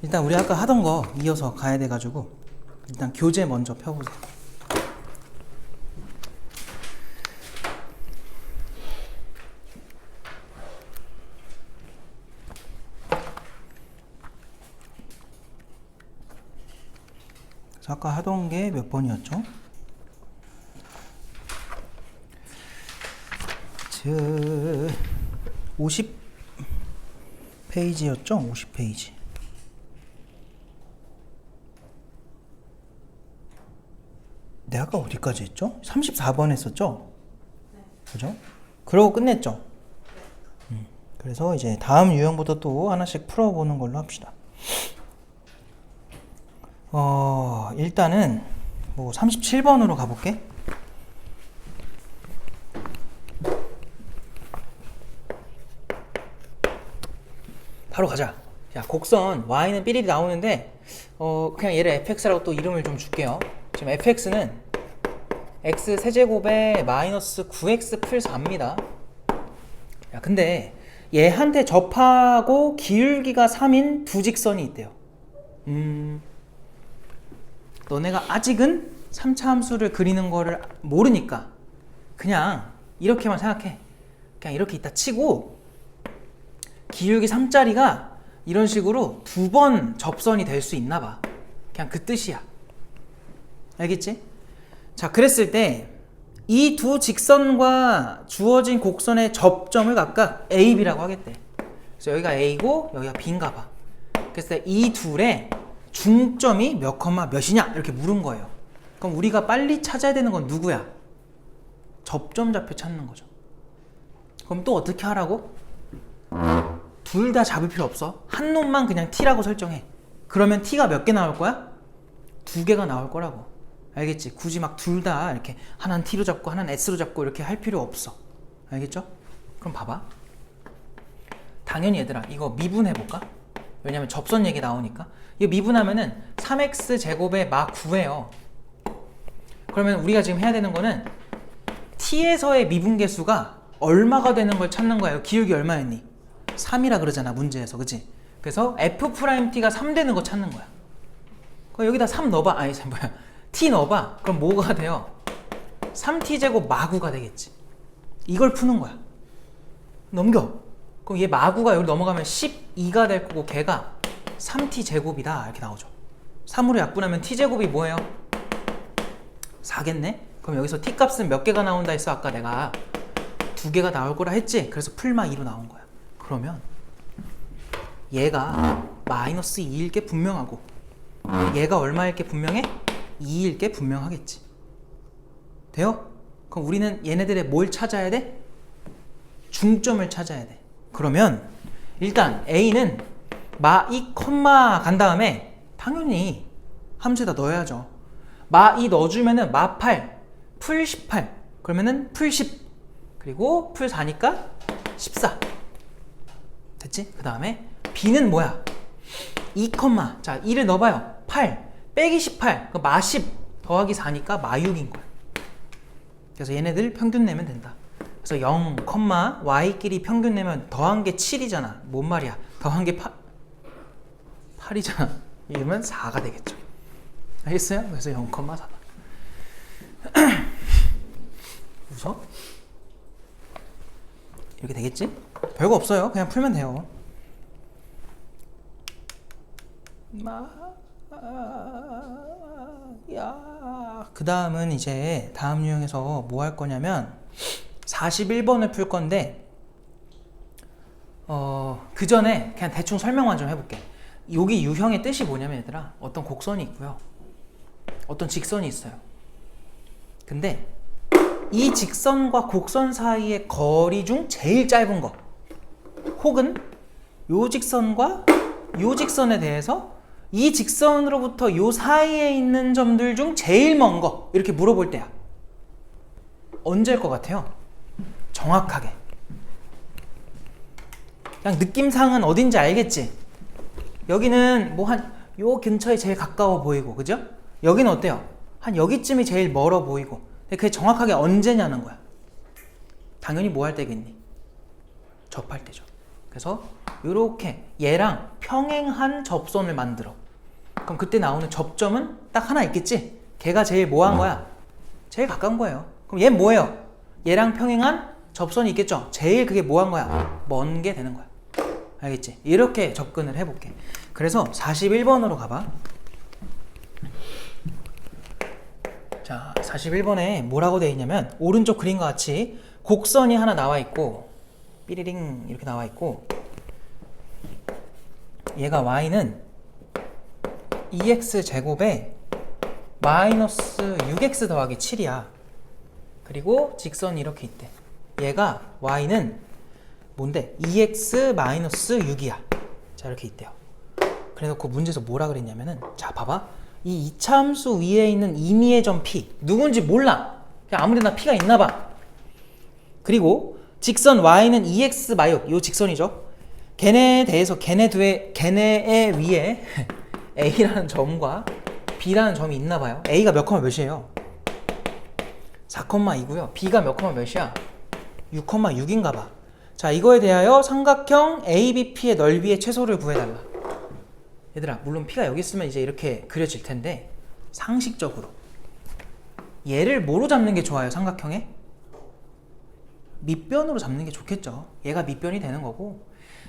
일단 우리 아까 하던 거 이어서 가야 돼가지고 일단 교재 먼저 펴보세요. 그래서 아까 하던 게 몇 번이었죠? 50페이지였죠? 50페이지. 내가 아까 어디까지 했죠? 34번 했었죠? 네. 그죠? 그러고 끝냈죠? 네. 그래서 이제 다음 유형부터 또 하나씩 풀어보는 걸로 합시다. 일단은 뭐 37번으로 가볼게. 바로 가자. 야, 곡선 y는 삐리리 나오는데 그냥 얘를 fx라고 또 이름을 좀 줄게요. 지금 fx는 x 세제곱에 마이너스 9x 플 4입니다. 야, 근데 얘한테 접하고 기울기가 3인 두 직선이 있대요. 너네가 아직은 3차 함수를 그리는 거를 모르니까 그냥 이렇게만 생각해. 그냥 이렇게 있다 치고 기울기 3짜리가 이런 식으로 두 번 접선이 될 수 있나 봐. 그냥 그 뜻이야. 알겠지? 자, 그랬을 때 이 두 직선과 주어진 곡선의 접점을 각각 A, B라고 하겠대. 그래서 여기가 A고 여기가 B인가 봐. 그래서 이 둘의 중점이 몇 컴마 몇이냐 이렇게 물은 거예요. 그럼 우리가 빨리 찾아야 되는 건 누구야? 접점 좌표 찾는 거죠. 그럼 또 어떻게 하라고? 둘 다 잡을 필요 없어. 한 놈만 그냥 T라고 설정해. 그러면 T가 몇 개 나올 거야? 2개가 나올 거라고. 알겠지? 굳이 막 둘 다 이렇게 하나는 T로 잡고 하나는 S로 잡고 이렇게 할 필요 없어. 알겠죠? 그럼 봐봐. 당연히 얘들아 이거 미분해볼까? 왜냐면 접선 얘기 나오니까. 이거 미분하면은 3x 제곱에 막 9예요. 그러면 우리가 지금 해야 되는 거는 T에서의 미분계수가 얼마가 되는 걸 찾는 거예요. 기울기 얼마였니? 3이라 그러잖아 문제에서. 그치? 그래서 F'T가 3 되는 거 찾는 거야. 그럼 여기다 3 넣어봐. 아니 뭐야 T 넣어봐. 그럼 뭐가 돼요? 3T제곱 마구가 되겠지. 이걸 푸는 거야. 넘겨. 그럼 얘 마구가 여기 넘어가면 12가 될 거고 걔가 3T제곱이다 이렇게 나오죠. 3으로 약분하면 T제곱이 뭐예요? 4겠네? 그럼 여기서 T값은 몇 개가 나온다 했어? 아까 내가 2개가 나올 거라 했지? 그래서 풀마 2로 나온 거야. 그러면 얘가 마이너스 2일 게 분명하고 얘가 얼마일 게 분명해? 2일 게 분명하겠지. 돼요? 그럼 우리는 얘네들의 뭘 찾아야 돼? 중점을 찾아야 돼. 그러면 일단 A는 마 2, 간 다음에 당연히 함수에다 넣어야죠. 마 2 넣어주면은 마 8, 풀 18 그러면은 풀 10 그리고 풀 4니까 14 됐지? 그 다음에 B는 뭐야? 2, 자 2를 넣어봐요. 8 빼기 18 마 10 더하기 4니까 마 6인 거야. 그래서 얘네들 평균 내면 된다. 그래서 0, y끼리 평균 내면 더한 게 7이잖아. 뭔 말이야? 더한 게 8이잖아. 이러면 4가 되겠죠. 알겠어요? 그래서 0,4다. 웃어? 이렇게 되겠지? 별거 없어요. 그냥 풀면 돼요. 그 다음은 이제 다음 유형에서 뭐 할 거냐면 41번을 풀 건데 그 전에 그냥 대충 설명만 좀 해볼게. 여기 유형의 뜻이 뭐냐면 얘들아 어떤 곡선이 있고요. 어떤 직선이 있어요. 근데 이 직선과 곡선 사이의 거리 중 제일 짧은 거 혹은 요 직선과 요 직선에 대해서 이 직선으로부터 요 사이에 있는 점들 중 제일 먼 거 이렇게 물어볼 때야. 언제일 것 같아요? 정확하게. 그냥 느낌상은 어딘지 알겠지? 여기는 뭐 요 근처에 제일 가까워 보이고 그죠? 여기는 어때요? 한 여기쯤이 제일 멀어 보이고 그게 정확하게 언제냐는 거야. 당연히 뭐 할 때겠니? 접할 때죠. 그래서 요렇게 얘랑 평행한 접선을 만들어. 그럼 그때 나오는 접점은 딱 하나 있겠지? 걔가 제일 뭐한 거야? 제일 가까운 거예요. 그럼 얘는 뭐예요? 얘랑 평행한 접선이 있겠죠? 제일 그게 뭐한 거야? 먼 게 되는 거야. 알겠지? 이렇게 접근을 해볼게. 그래서 41번으로 가봐. 자, 41번에 뭐라고 되어 있냐면 오른쪽 그림과 같이 곡선이 하나 나와 있고 삐리링 이렇게 나와 있고 얘가 y는 2x 제곱에 마이너스 6x 더하기 7이야. 그리고 직선이 이렇게 있대. 얘가 y는 뭔데? 2x 마이너스 6이야. 자, 이렇게 있대요. 그래놓고 문제에서 뭐라 그랬냐면은, 자, 봐봐. 이 이차함수 위에 있는 임의의 점 p 누군지 몰라. 그냥 아무데나 p가 있나봐. 그리고 직선 y는 2x 마이너스 요 직선이죠. 걔네에 대해서 걔네의 위에 a라는 점과 b라는 점이 있나봐요. a가 몇 컴마 몇이에요? 4,2고요. b가 몇 컴마 몇이야? 6,6인가봐. 자, 이거에 대하여 삼각형 ABP의 넓이의 최소를 구해달라. 얘들아, 물론 P가 여기 있으면 이제 이렇게 그려질 텐데 상식적으로 얘를 뭐로 잡는 게 좋아요? 삼각형에? 밑변으로 잡는 게 좋겠죠. 얘가 밑변이 되는 거고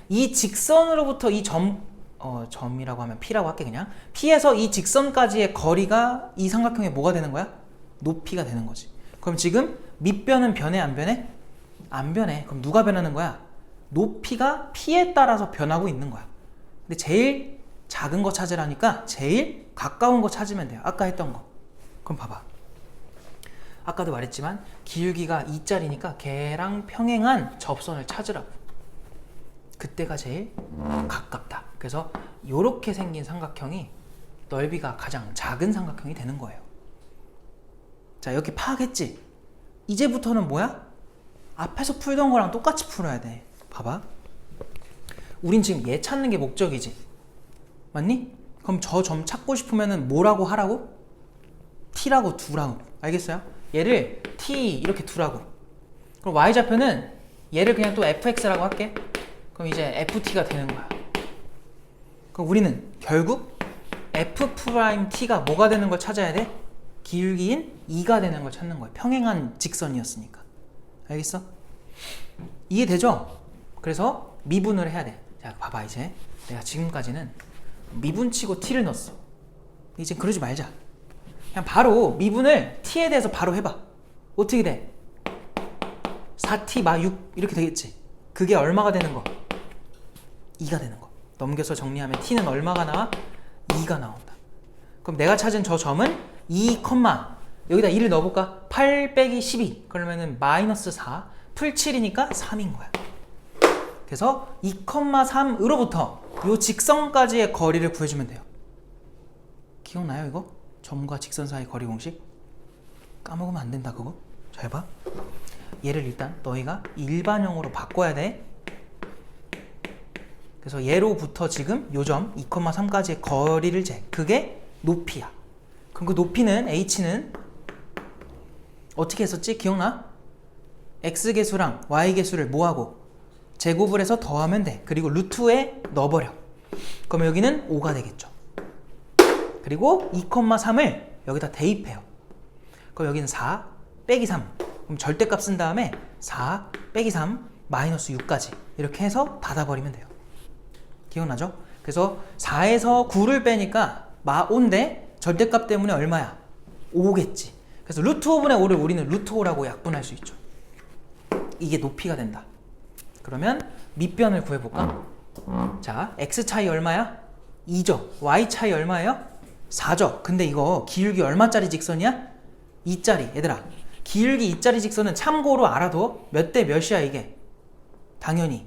이 직선으로부터 이 점이라고 하면 P라고 할게. 그냥 P에서 이 직선까지의 거리가 이 삼각형의 뭐가 되는 거야? 높이가 되는 거지. 그럼 지금 밑변은 변해 안 변해? 안 변해. 그럼 누가 변하는 거야? 높이가 P에 따라서 변하고 있는 거야. 근데 제일 작은 거 찾으라니까 제일 가까운 거 찾으면 돼요. 아까 했던 거. 그럼 봐봐. 아까도 말했지만 기울기가 2짜리니까 걔랑 평행한 접선을 찾으라고. 그때가 제일 가깝다. 그래서 이렇게 생긴 삼각형이 넓이가 가장 작은 삼각형이 되는 거예요. 자, 이렇게 파악했지? 이제부터는 뭐야? 앞에서 풀던 거랑 똑같이 풀어야 돼. 봐봐. 우린 지금 얘 찾는 게 목적이지. 맞니? 그럼 저 점 찾고 싶으면은 뭐라고 하라고? t라고 두라고. 알겠어요? 얘를 t 이렇게 두라고. 그럼 y좌표는 얘를 그냥 또 fx라고 할게. 그럼 이제 ft가 되는 거야. 그럼 우리는 결국 f't가 뭐가 되는 걸 찾아야 돼? 기울기인 2가 되는 걸 찾는 거야. 평행한 직선이었으니까. 알겠어? 이해되죠? 그래서 미분을 해야 돼. 자, 봐봐. 이제 내가 지금까지는 미분치고 t를 넣었어. 이제 그러지 말자. 그냥 바로 미분을 t에 대해서 바로 해봐. 어떻게 돼? 4t 마 6 이렇게 되겠지. 그게 얼마가 되는 거? 2가 되는 거. 넘겨서 정리하면 t는 얼마가 나와? 2가 나온다. 그럼 내가 찾은 저 점은 2, 여기다 2를 넣어볼까? 8 빼기 12 그러면은 마이너스 4 풀 7이니까 3인 거야. 그래서 2,3으로부터 요 직선까지의 거리를 구해주면 돼요. 기억나요 이거? 점과 직선 사이 거리 공식? 까먹으면 안 된다 그거. 잘 봐. 얘를 일단 너희가 일반형으로 바꿔야 돼. 그래서 얘로부터 지금 요 점 2,3까지의 거리를 재. 그게 높이야. 그럼 그 높이는 h는 어떻게 했었지? 기억나? x계수랑 y계수를 뭐하고? 제곱을 해서 더하면 돼. 그리고 루트에 넣어버려. 그러면 여기는 5가 되겠죠. 그리고 2,3을 여기다 대입해요. 그럼 여기는 4 빼기 3. 그럼 절대값 쓴 다음에 4 빼기 3 마이너스 6까지 이렇게 해서 닫아버리면 돼요. 기억나죠? 그래서 4에서 9를 빼니까 마5인데 절대값 때문에 얼마야? 5겠지. 그래서 루트 5분의 5를 우리는 루트 5라고 약분할 수 있죠. 이게 높이가 된다. 그러면 밑변을 구해볼까? 자, x 차이 얼마야? 2죠. y 차이 얼마예요? 4죠. 근데 이거 기울기 얼마짜리 직선이야? 2짜리. 얘들아, 기울기 2짜리 직선은 참고로 알아도 몇 대 몇이야 이게? 당연히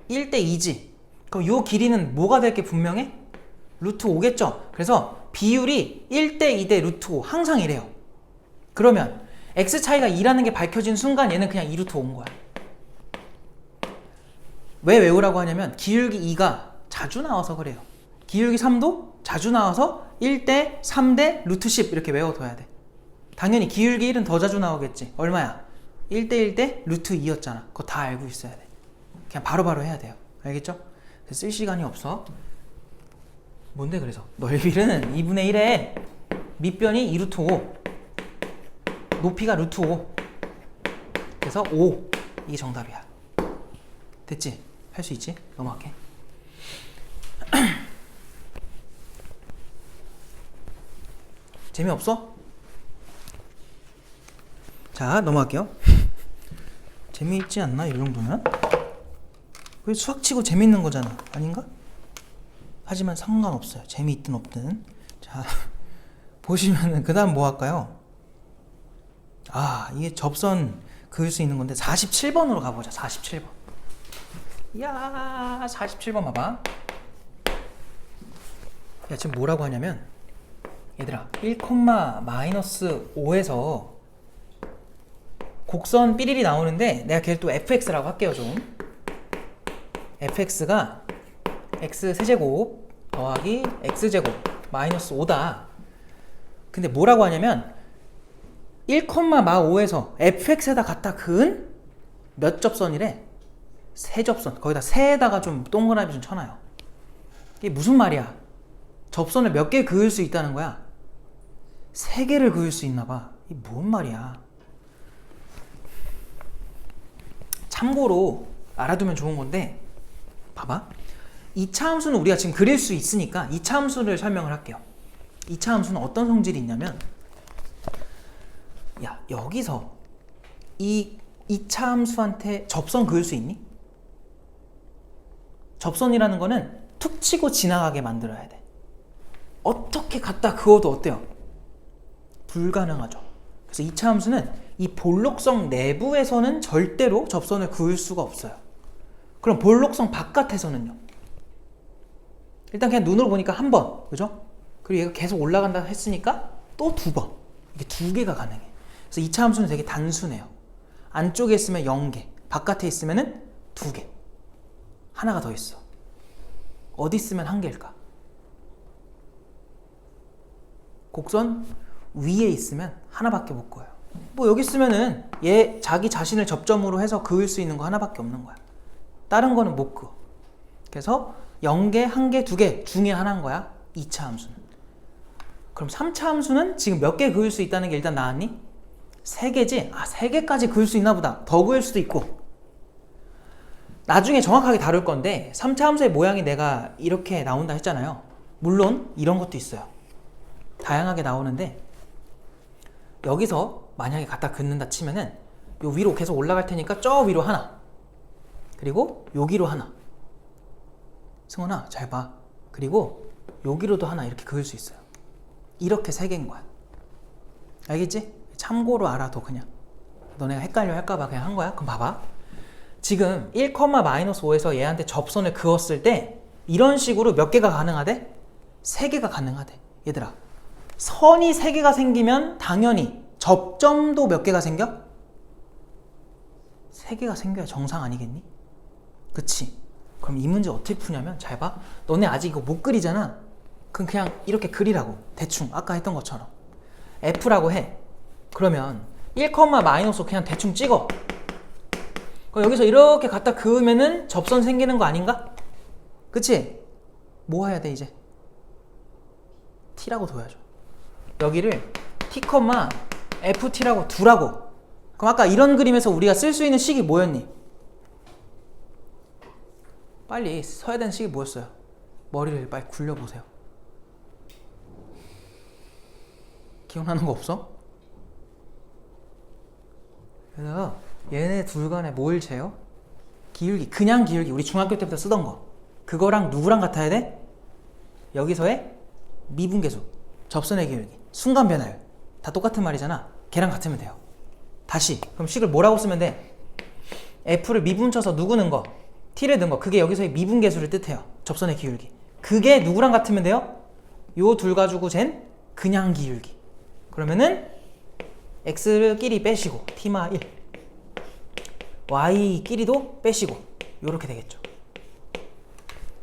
1대 2지. 그럼 요 길이는 뭐가 될 게 분명해? 루트 5겠죠? 그래서 비율이 1대 2대 루트 5 항상 이래요. 그러면 x 차이가 2라는 게 밝혀진 순간 얘는 그냥 2루트 5인 거야. 왜 외우라고 하냐면 기울기 2가 자주 나와서 그래요. 기울기 3도 자주 나와서 1대 3대 루트 10 이렇게 외워둬야 돼. 당연히 기울기 1은 더 자주 나오겠지. 얼마야? 1대 1대 루트 2였잖아. 그거 다 알고 있어야 돼. 그냥 바로바로 해야 돼요. 알겠죠? 쓸 시간이 없어. 뭔데 그래서? 넓이는 2분의 1에 밑변이 2 루트 5, 높이가 루트 5. 그래서 5. 이게 정답이야. 됐지? 할 수 있지? 넘어갈게. 재미없어? 자, 넘어갈게요. 재미있지 않나? 이 정도면? 왜 수학치고 재미있는 거잖아. 아닌가? 하지만 상관없어요. 재미있든 없든. 자, 보시면은 그 다음 뭐 할까요? 아, 이게 접선 그을 수 있는 건데 47번으로 가보자. 47번. 이야, 47번 봐봐. 야, 지금 뭐라고 하냐면 얘들아 1,-5에서 곡선 삐리리 나오는데 내가 걔를 또 fx라고 할게요. 좀 fx가 x 세제곱 더하기 x제곱 마이너스 5다. 근데 뭐라고 하냐면 1,-5에서 fx에다 갖다 그은 몇 접선이래? 세 접선. 거기다 세에다가 좀 동그라미 좀 쳐놔요. 이게 무슨 말이야? 접선을 몇 개 그을 수 있다는 거야? 3개를 그을 수 있나 봐. 이게 뭔 말이야? 참고로 알아두면 좋은 건데 봐봐. 2차 함수는 우리가 지금 그릴 수 있으니까 2차 함수를 설명을 할게요. 2차 함수는 어떤 성질이 있냐면 야, 여기서 이 2차 함수한테 접선 그을 수 있니? 접선이라는 거는 툭 치고 지나가게 만들어야 돼. 어떻게 갖다 그어도 어때요? 불가능하죠. 그래서 2차 함수는 이 볼록성 내부에서는 절대로 접선을 그을 수가 없어요. 그럼 볼록성 바깥에서는요? 일단 그냥 눈으로 보니까 한 번, 그죠? 그리고 얘가 계속 올라간다 했으니까 또 2번. 이게 2개가 가능해. 그래서 2차 함수는 되게 단순해요. 안쪽에 있으면 0개, 바깥에 있으면 2개. 하나가 더 있어. 어디 있으면 1개일까? 곡선 위에 있으면 하나밖에 못 그어요. 뭐 여기 있으면은 얘 자기 자신을 접점으로 해서 그을 수 있는 거 하나밖에 없는 거야. 다른 거는 못 그어. 그래서 0개, 1개, 2개 중에 하나인 거야. 2차 함수는. 그럼 3차 함수는 지금 몇 개 그을 수 있다는 게 일단 나왔니? 3개지? 아, 3개까지 그을 수 있나 보다. 더 그을 수도 있고. 나중에 정확하게 다룰 건데 3차 함수의 모양이 내가 이렇게 나온다 했잖아요. 물론 이런 것도 있어요. 다양하게 나오는데 여기서 만약에 갖다 긋는다 치면은 요 위로 계속 올라갈 테니까 저 위로 하나, 그리고 여기로 하나. 승원아 잘 봐. 그리고 여기로도 하나 이렇게 그을 수 있어요. 이렇게 3개인 거야. 알겠지? 참고로 알아도 그냥 너네가 헷갈려 할까봐 그냥 한 거야. 그럼 봐봐. 지금 1,-5에서 얘한테 접선을 그었을 때 이런 식으로 몇 개가 가능하대? 3개가 가능하대. 얘들아, 선이 3개가 생기면 당연히 접점도 몇 개가 생겨? 3개가 생겨야 정상 아니겠니? 그치? 그럼 이 문제 어떻게 푸냐면 잘 봐. 너네 아직 이거 못 그리잖아. 그럼 그냥 이렇게 그리라고. 대충 아까 했던 것처럼 F라고 해. 그러면 1,- 그냥 대충 찍어. 그럼 여기서 이렇게 갖다 그으면은 접선 생기는 거 아닌가? 그치? 뭐 해야 돼 이제? T라고 둬야죠. 여기를 T, FT라고 두라고. 그럼 아까 이런 그림에서 우리가 쓸 수 있는 식이 뭐였니? 빨리 써야 되는 식이 뭐였어요? 머리를 빨리 굴려보세요. 기억나는 거 없어? 그래서 얘네 둘 간에 뭘 재요? 기울기, 그냥 기울기. 우리 중학교 때부터 쓰던 거. 그거랑 누구랑 같아야 돼? 여기서의 미분계수, 접선의 기울기, 순간 변화율. 다 똑같은 말이잖아. 걔랑 같으면 돼요. 다시 그럼 식을 뭐라고 쓰면 돼? F를 미분쳐서 누구 넣은 거? T를 넣은 거. 그게 여기서의 미분계수를 뜻해요. 접선의 기울기. 그게 누구랑 같으면 돼요? 요 둘 가지고 잰 그냥 기울기. 그러면은 X끼리 빼시고 T-1, Y끼리도 빼시고 요렇게 되겠죠.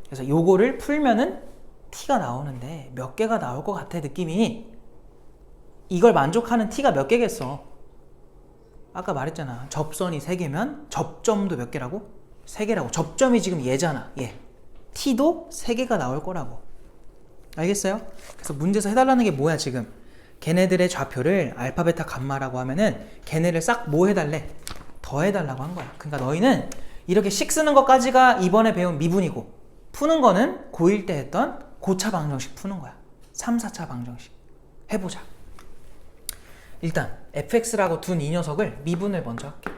그래서 요거를 풀면은 T가 나오는데 몇 개가 나올 것 같아 느낌이. 이걸 만족하는 T가 몇 개겠어? 아까 말했잖아. 접선이 3개면 접점도 몇 개라고? 3개라고. 접점이 지금 얘잖아. 얘. t도 3개가 나올 거라고. 알겠어요? 그래서 문제에서 해달라는 게 뭐야 지금? 걔네들의 좌표를 알파, 베타, 감마라고 하면은 걔네를 싹 뭐 해달래? 더해달라고 한 거야. 그러니까 너희는 이렇게 식 쓰는 것까지가 이번에 배운 미분이고 푸는 거는 고1 때 했던 고차 방정식 푸는 거야. 3, 4차 방정식. 해보자. 일단 fx라고 둔 이 녀석을 미분을 먼저 할게.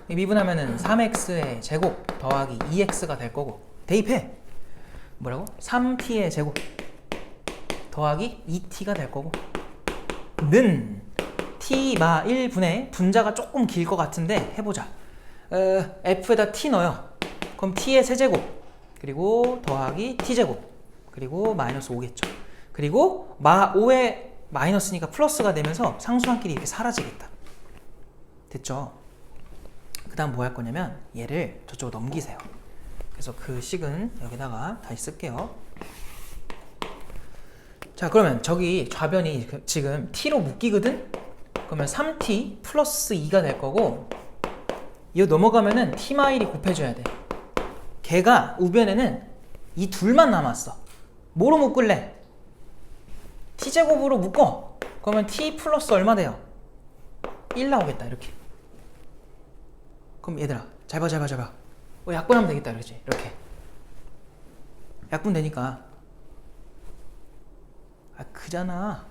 미분하면은 3x의 제곱 더하기 2x가 될 거고 대입해. 뭐라고? 3t의 제곱 더하기 2t가 될 거고 는 t 마 1분의 분자가 조금 길 것 같은데 해보자. f에다 t 넣어요. 그럼 t의 세제곱 그리고 더하기 t제곱 그리고 마이너스 5겠죠. 그리고 마 5에 마이너스니까 플러스가 되면서 상수함끼리 이렇게 사라지겠다. 됐죠? 그 다음 뭐 할 거냐면 얘를 저쪽으로 넘기세요. 그래서 그 식은 여기다가 다시 쓸게요. 자, 그러면 저기 좌변이 지금 t로 묶이거든? 그러면 3t 플러스 2가 될 거고 이거 넘어가면은 t-1이 곱해줘야 돼. 걔가 우변에는 이 둘만 남았어. 뭐로 묶을래? t제곱으로 묶어. 그러면 t 플러스 얼마 돼요? 1 나오겠다 이렇게. 그럼 얘들아 잘 봐. 약분하면 되겠다 그러지. 이렇게 약분 되니까 그잖아.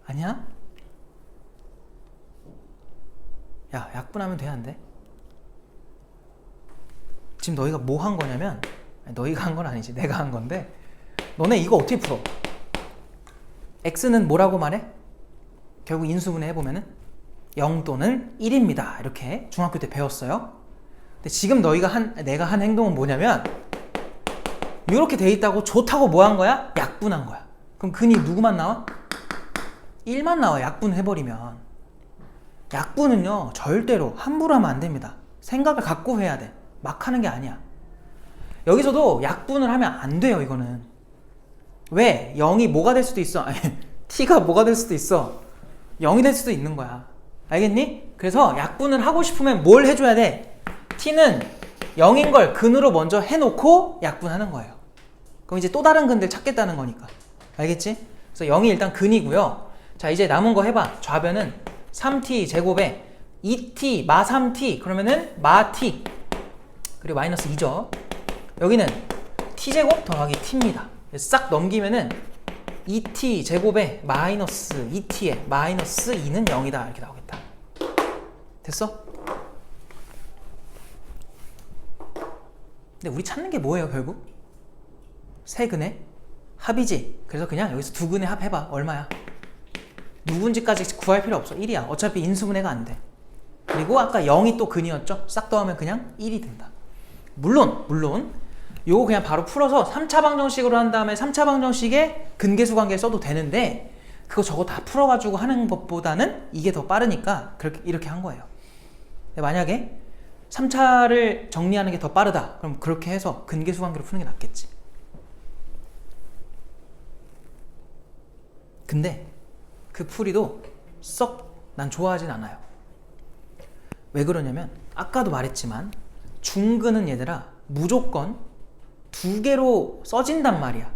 아니야? 야, 약분하면 돼, 안 돼? 지금 너희가 뭐 한 거냐면 너희가 한 건 아니지, 내가 한 건데 너네 이거 어떻게 풀어? x는 뭐라고 말해? 결국 인수분해 해보면은 0 또는 1입니다 이렇게 중학교 때 배웠어요. 근데 지금 내가 한 행동은 뭐냐면 이렇게 돼 있다고 좋다고 뭐 한 거야? 약분한 거야. 그럼 근이 누구만 나와? 1만 나와. 약분해버리면. 약분은요 절대로 함부로 하면 안 됩니다. 생각을 갖고 해야 돼. 막 하는 게 아니야. 여기서도 약분을 하면 안 돼요. 이거는 왜? 0이 뭐가 될 수도 있어. 아니, t가 뭐가 될 수도 있어. 0이 될 수도 있는 거야. 알겠니? 그래서 약분을 하고 싶으면 뭘 해줘야 돼? t는 0인 걸 근으로 먼저 해놓고 약분하는 거예요. 그럼 이제 또 다른 근들 찾겠다는 거니까. 알겠지? 그래서 0이 일단 근이고요. 자, 이제 남은 거 해봐. 좌변은 3t 제곱에 2t 마 3t 그러면은 마 t 그리고 마이너스 2죠. 여기는 t제곱 더하기 t입니다. 싹 넘기면은 2t 제곱에 마이너스 2t에 마이너스 2는 0이다 이렇게 나오겠다. 됐어? 근데 우리 찾는 게 뭐예요 결국? 세 근의 합이지. 그래서 그냥 여기서 두 근의 합 해봐. 얼마야? 누군지까지 구할 필요 없어. 1이야. 어차피 인수분해가 안 돼. 그리고 아까 0이 또 근이었죠? 싹 더하면 그냥 1이 된다. 물론 요거 그냥 바로 풀어서 3차 방정식으로 한 다음에 3차 방정식에 근계수 관계 써도 되는데 그거 저거 다 풀어가지고 하는 것보다는 이게 더 빠르니까 이렇게 한 거예요. 근데 만약에 3차를 정리하는 게 더 빠르다. 그럼 그렇게 해서 근계수 관계로 푸는 게 낫겠지. 근데 그 풀이도 썩 난 좋아하진 않아요. 왜 그러냐면 아까도 말했지만 중근은 얘들아 무조건 두 개로 써진단 말이야.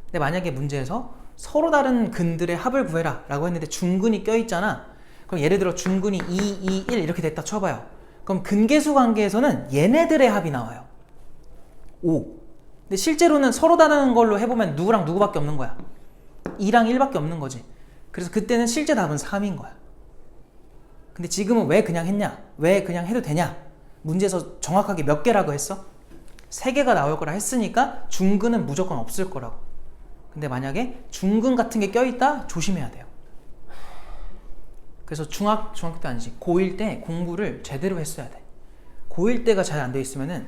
근데 만약에 문제에서 서로 다른 근들의 합을 구해라 라고 했는데 중근이 껴있잖아. 그럼 예를 들어 중근이 2, 2, 1 이렇게 됐다 쳐봐요. 그럼 근계수 관계에서는 얘네들의 합이 나와요. 5. 근데 실제로는 서로 다른 걸로 해보면 누구랑 누구밖에 없는 거야. 2랑 1밖에 없는 거지. 그래서 그때는 실제 답은 3인 거야. 근데 지금은 왜 그냥 했냐? 왜 그냥 해도 되냐? 문제에서 정확하게 몇 개라고 했어? 3개가 나올 거라 했으니까 중근은 무조건 없을 거라고. 근데 만약에 중근 같은 게 껴있다? 조심해야 돼요. 그래서 중학교 때 아니지. 고1 때 공부를 제대로 했어야 돼. 고1 때가 잘 안 돼 있으면은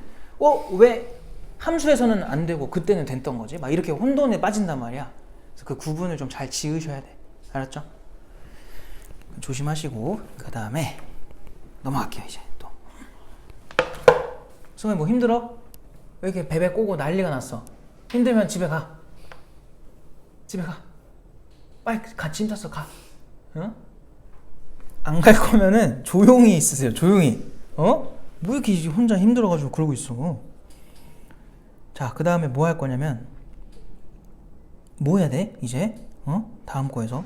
왜 함수에서는 안 되고 그때는 됐던 거지? 막 이렇게 혼돈에 빠진단 말이야. 그래서 그 구분을 좀 잘 지으셔야 돼. 알았죠? 조심하시고 그 다음에 넘어갈게요. 이제 또 선생님 뭐 힘들어? 왜 이렇게 베베 꼬고 난리가 났어? 힘들면 집에 가. 빨리 짐 쌌어. 가. 응? 안 갈 거면은 조용히 있으세요. 조용히. 뭐 이렇게 혼자 힘들어가지고 그러고 있어. 자, 그 다음에 뭐 할 거냐면 뭐 해야 돼 이제? 다음 거에서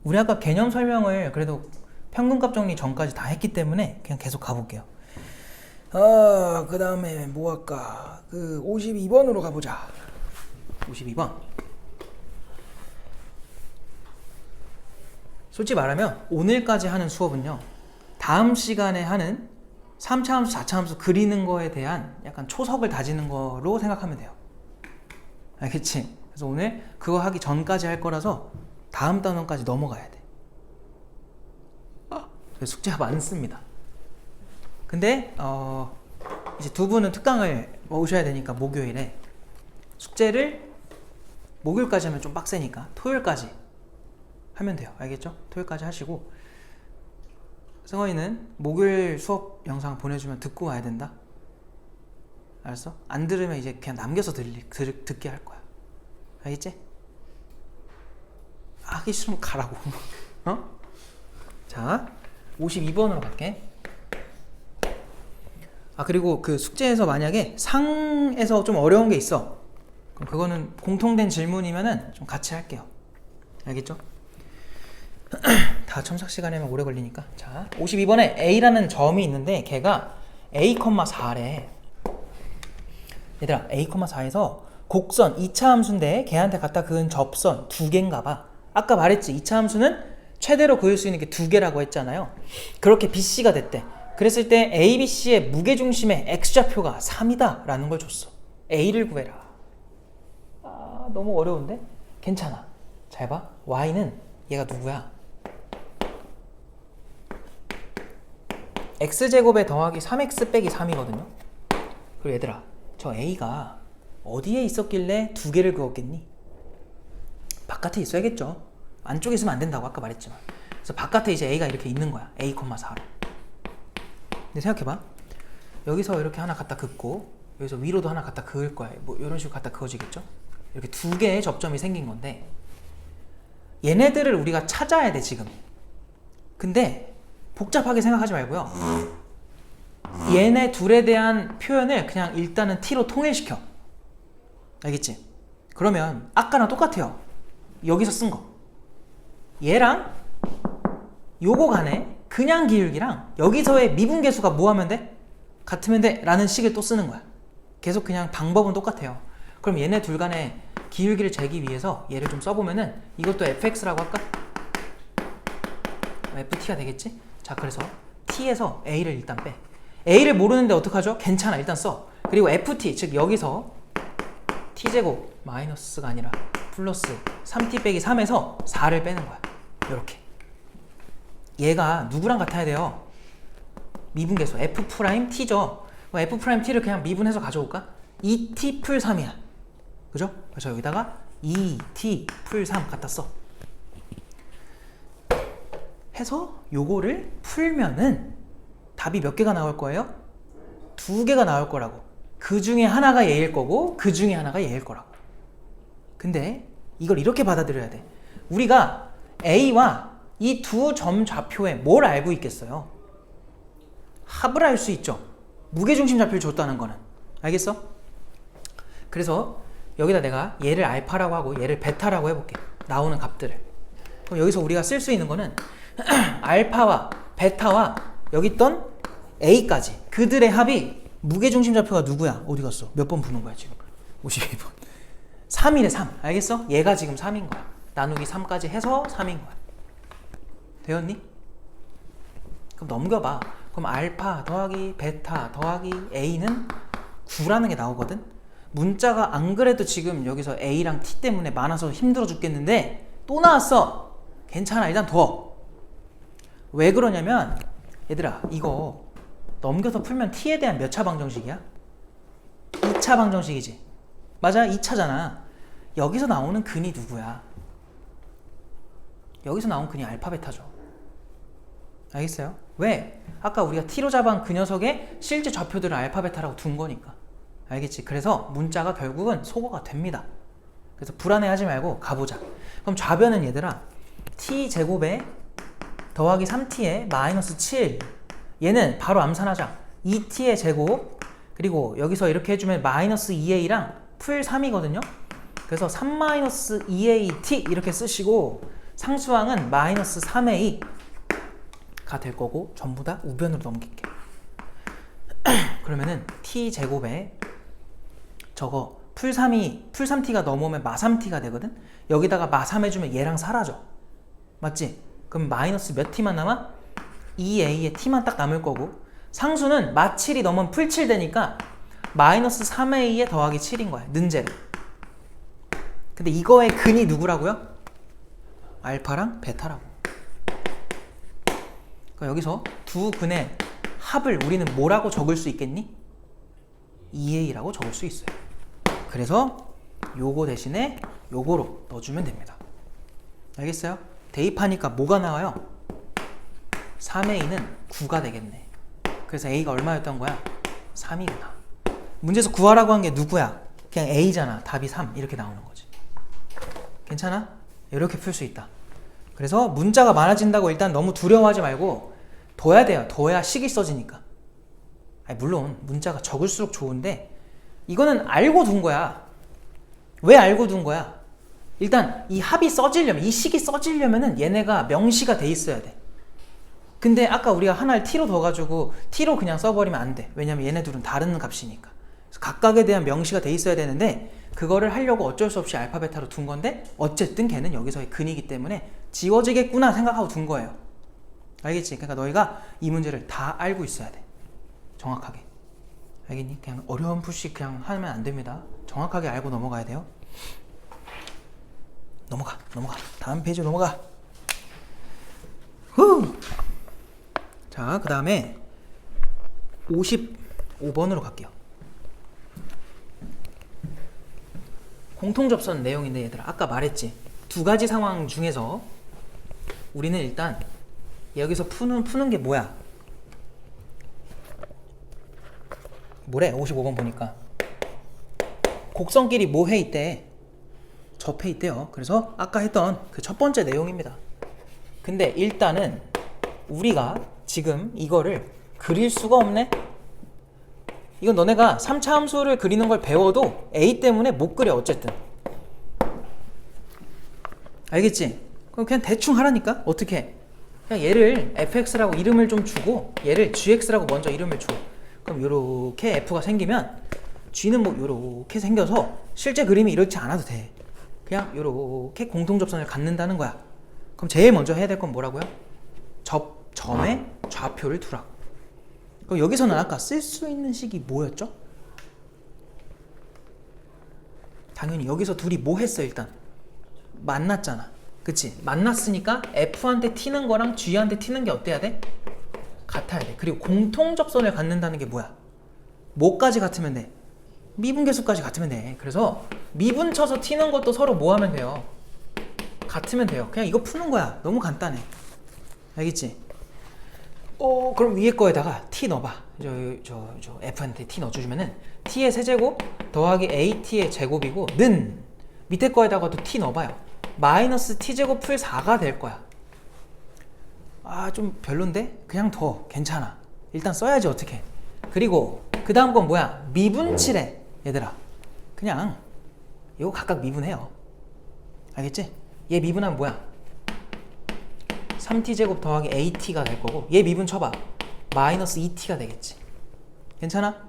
우리 아까 개념 설명을 그래도 평균값 정리 전까지 다 했기 때문에 그냥 계속 가볼게요. 그 다음에 뭐 할까? 그 52번으로 가보자. 52번. 솔직히 말하면 오늘까지 하는 수업은요, 다음 시간에 하는 3차 함수, 4차 함수 그리는 거에 대한 약간 초석을 다지는 거로 생각하면 돼요. 알겠지? 그래서 오늘 그거 하기 전까지 할 거라서 다음 단원까지 넘어가야 돼. 숙제가 많습니다. 근데 이제 두 분은 특강을 오셔야 되니까 목요일에 숙제를 목요일까지 하면 좀 빡세니까 토요일까지 하면 돼요. 알겠죠? 토요일까지 하시고 승원이는 목요일 수업 영상 보내주면 듣고 와야 된다. 알았어? 안 들으면 이제 그냥 남겨서 듣게 할 거야. 알겠지? 하기 싫으면 가라고. 자, 52번으로 갈게. 그리고 그 숙제에서 만약에 상에서 좀 어려운 게 있어, 그럼 그거는 공통된 질문이면은 좀 같이 할게요. 알겠죠? 다 첨삭 시간이면 오래 걸리니까. 자, 52번에 A라는 점이 있는데 걔가 A,4래. 얘들아, A,4에서 곡선 2차 함수인데 걔한테 갖다 그은 접선 2개인가 봐. 아까 말했지, 2차 함수는 최대로 그을 수 있는 게 2개라고 했잖아요. 그렇게 BC가 됐대. 그랬을 때 ABC의 무게중심의 X좌표가 3이다 라는 걸 줬어. A를 구해라. 너무 어려운데? 괜찮아. 잘 봐. Y는 얘가 누구야? X제곱에 더하기 3X 빼기 3이거든요. 그리고 얘들아, 저 A가 어디에 있었길래 2개를 그었겠니? 바깥에 있어야겠죠. 안쪽에 있으면 안 된다고 아까 말했지만. 그래서 바깥에 이제 A가 이렇게 있는 거야. A,4로. 근데 생각해봐. 여기서 이렇게 하나 갖다 긋고 여기서 위로도 하나 갖다 그을 거야. 뭐 이런 식으로 갖다 그어지겠죠? 이렇게 2개의 접점이 생긴 건데 얘네들을 우리가 찾아야 돼 지금. 근데 복잡하게 생각하지 말고요. 얘네 둘에 대한 표현을 그냥 일단은 t로 통일시켜. 알겠지? 그러면 아까랑 똑같아요. 여기서 쓴 거. 얘랑 요거 간에 그냥 기울기랑 여기서의 미분계수가 뭐 하면 돼? 같으면 돼 라는 식을 또 쓰는 거야. 계속 그냥 방법은 똑같아요. 그럼 얘네 둘 간의 기울기를 재기 위해서 얘를 좀 써보면은 이것도 fx라고 할까? ft가 되겠지? 자, 그래서 t에서 a를 일단 빼. a를 모르는데 어떡하죠? 괜찮아, 일단 써. 그리고 ft, 즉 여기서 t제곱 마이너스가 아니라 플러스 3t 빼기 3에서 4를 빼는 거야. 이렇게. 얘가 누구랑 같아야 돼요? 미분계수 f't죠. f't를 그냥 미분해서 가져올까? 2t 풀 3이야. 그죠? 그래서 여기다가 2t 풀 3 갖다 써. 해서 요거를 풀면은 답이 몇 개가 나올 거예요? 2개가 나올 거라고. 그 중에 하나가 얘일 거고 그 중에 하나가 얘일 거라고. 근데 이걸 이렇게 받아들여야 돼. 우리가 A와 이 두 점 좌표에 뭘 알고 있겠어요? 합을 알 수 있죠. 무게중심 좌표를 줬다는 거는. 알겠어? 그래서 여기다 내가 얘를 알파라고 하고 얘를 베타라고 해볼게. 나오는 값들을. 그럼 여기서 우리가 쓸 수 있는 거는 알파와 베타와 여기 있던 A까지 그들의 합이 무게중심 좌표가 누구야? 어디 갔어? 몇 번 부는 거야 지금? 52번 3이래 3. 알겠어? 얘가 지금 3인 거야. 나누기 3까지 해서 3인 거야. 되었니? 그럼 넘겨봐. 그럼 알파 더하기 베타 더하기 A는 9라는 게 나오거든? 문자가 안 그래도 지금 여기서 A랑 T 때문에 많아서 힘들어 죽겠는데 또 나왔어. 괜찮아, 일단 둬. 왜 그러냐면 얘들아, 이거 넘겨서 풀면 T에 대한 몇 차 방정식이야? 2차 방정식이지. 맞아, 2차잖아. 여기서 나오는 근이 누구야? 여기서 나온 근이 알파 베타죠. 알겠어요? 왜? 아까 우리가 T로 잡은 그 녀석의 실제 좌표들을 알파 베타라고 둔 거니까. 알겠지? 그래서 문자가 결국은 소거가 됩니다. 그래서 불안해하지 말고 가보자. 그럼 좌변은 얘들아 T제곱에 더하기 3t에 마이너스 7. 얘는 바로 암산하자. 2t의 제곱 그리고 여기서 이렇게 해주면 마이너스 2a랑 풀 3이거든요. 그래서 3 마이너스 2at 이렇게 쓰시고 상수항은 마이너스 3a가 될 거고 전부 다 우변으로 넘길게. 그러면은 t제곱에 저거 풀 3t가 넘어오면 마 3t가 되거든. 여기다가 마 3 해주면 얘랑 사라져. 맞지? 그럼 마이너스 몇 t만 남아? 2a의 t만 딱 남을 거고 상수는 마 7이 넘으면 풀 7 되니까 마이너스 3a에 더하기 7인 거야. 는제로. 근데 이거의 근이 누구라고요? 알파랑 베타라고. 그러니까 여기서 두 근의 합을 우리는 뭐라고 적을 수 있겠니? 2a라고 적을 수 있어요. 그래서 요거 대신에 요거로 넣어주면 됩니다. 알겠어요? 대입하니까 뭐가 나와요? 3a는 9가 되겠네. 그래서 a가 얼마였던 거야? 3이구나. 문제에서 구하라고 한 게 누구야? 그냥 a잖아. 답이 3 이렇게 나오는 거지. 괜찮아? 이렇게 풀 수 있다. 그래서 문자가 많아진다고 일단 너무 두려워하지 말고 둬야 돼요. 둬야 식이 써지니까. 아니, 물론 문자가 적을수록 좋은데 이거는 알고 둔 거야. 왜 알고 둔 거야? 일단 이 합이 써지려면, 이 식이 써지려면은 얘네가 명시가 돼 있어야 돼. 근데 아까 우리가 하나를 t로 둬가지고 t로 그냥 써버리면 안 돼. 왜냐면 얘네 둘은 다른 값이니까. 그래서 각각에 대한 명시가 돼 있어야 되는데 그거를 하려고 어쩔 수 없이 알파 베타로 둔 건데 어쨌든 걔는 여기서의 근이기 때문에 지워지겠구나 생각하고 둔 거예요. 알겠지? 그러니까 너희가 이 문제를 다 알고 있어야 돼. 정확하게. 알겠니? 그냥 어려운 푸시 그냥 하면 안 됩니다. 정확하게 알고 넘어가야 돼요. 넘어가. 다음 페이지 넘어가. 후. 자, 그 다음에 55번으로 갈게요. 공통접선 내용인데 얘들아, 아까 말했지. 두 가지 상황 중에서 우리는 일단 여기서 푸는 게 뭐야? 뭐래? 55번 보니까 곡선끼리 뭐 해 있대? 접해 있대요. 그래서 아까 했던 그 첫 번째 내용입니다. 근데 일단은 우리가 지금 이거를 그릴 수가 없네? 이건 너네가 3차 함수를 그리는 걸 배워도 A 때문에 못 그려 어쨌든. 알겠지? 그럼 그냥 대충 하라니까? 어떻게? 그냥 얘를 fx라고 이름을 좀 주고 얘를 gx라고 먼저 이름을 줘. 그럼 요렇게 f가 생기면 g는 뭐 요렇게 생겨서 실제 그림이 이렇지 않아도 돼. 그냥 요렇게 공통접선을 갖는다는 거야. 그럼 제일 먼저 해야 될 건 뭐라고요? 점에 좌표를 두라고. 그럼 여기서는 아까 쓸 수 있는 식이 뭐였죠? 당연히 여기서 둘이 뭐 했어? 일단 만났잖아. 그치? 만났으니까 F한테 튀는 거랑 G한테 튀는 게 어때야 돼? 같아야 돼. 그리고 공통접선을 갖는다는 게 뭐야? 뭐까지 같으면 돼? 미분계수까지 같으면 돼. 그래서 미분 쳐서 튀는 것도 서로 뭐 하면 돼요? 같으면 돼요. 그냥 이거 푸는 거야. 너무 간단해. 알겠지? 그럼 위에 거에다가 t 넣어봐. 저 f한테 t 넣어주면은 t의 세제곱 더하기 at의 제곱이고 는 밑에 거에다가도 t 넣어봐요. 마이너스 t제곱 풀 4가 될 거야. 아, 좀 별론데? 그냥 더 괜찮아. 일단 써야지 어떻게. 그리고 그 다음 건 뭐야? 미분치래. 얘들아, 그냥 이거 각각 미분해요. 알겠지? 얘 미분하면 뭐야? 3t제곱 더하기 at가 될 거고 얘 미분 쳐봐. 마이너스 2t가 되겠지. 괜찮아?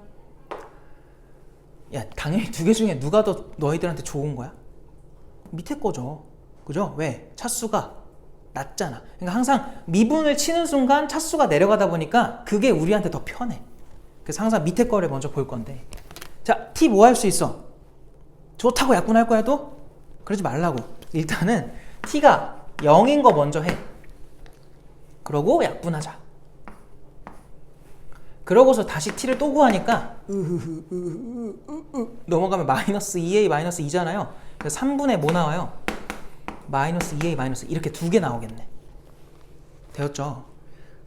야, 당연히 두 개 중에 누가 더 너희들한테 좋은 거야? 밑에 거죠. 그죠? 왜? 차수가 낮잖아. 그러니까 항상 미분을 치는 순간 차수가 내려가다 보니까 그게 우리한테 더 편해. 그래서 항상 밑에 거를 먼저 볼 건데. 자, t 뭐 할 수 있어? 좋다고 약분할 거야 또? 그러지 말라고. 일단은 t가 0인 거 먼저 해. 그러고 약분하자. 그러고서 다시 t를 또 구하니까 넘어가면 마이너스 2a 마이너스 2잖아요. 그래서 3분의 뭐 나와요? 마이너스 2a 마이너스 이렇게 두 개 나오겠네. 되었죠?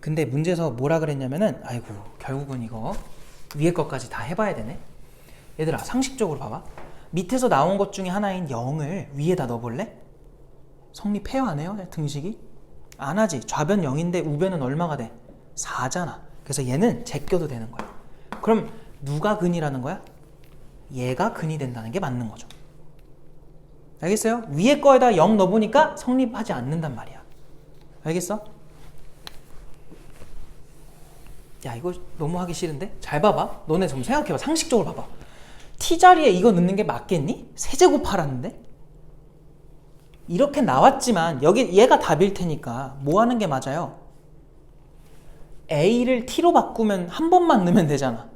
근데 문제에서 뭐라 그랬냐면은 아이고 결국은 이거 위에 것까지 다 해봐야 되네. 얘들아, 상식적으로 봐봐. 밑에서 나온 것 중에 하나인 0을 위에다 넣어볼래? 성립해요 안 해요? 등식이? 안 하지. 좌변 0인데 우변은 얼마가 돼? 4잖아. 그래서 얘는 제껴도 되는 거야. 그럼 누가 근이라는 거야? 얘가 근이 된다는 게 맞는 거죠. 알겠어요? 위에 거에다 0 넣어보니까 성립하지 않는단 말이야. 알겠어? 야, 이거 너무 하기 싫은데? 잘 봐봐. 너네 좀 생각해봐. 상식적으로 봐봐. t자리에 이거 넣는 게 맞겠니? 세제곱하라는데? 이렇게 나왔지만 여기 얘가 답일 테니까 뭐 하는 게 맞아요? a를 t로 바꾸면 한 번만 넣으면 되잖아.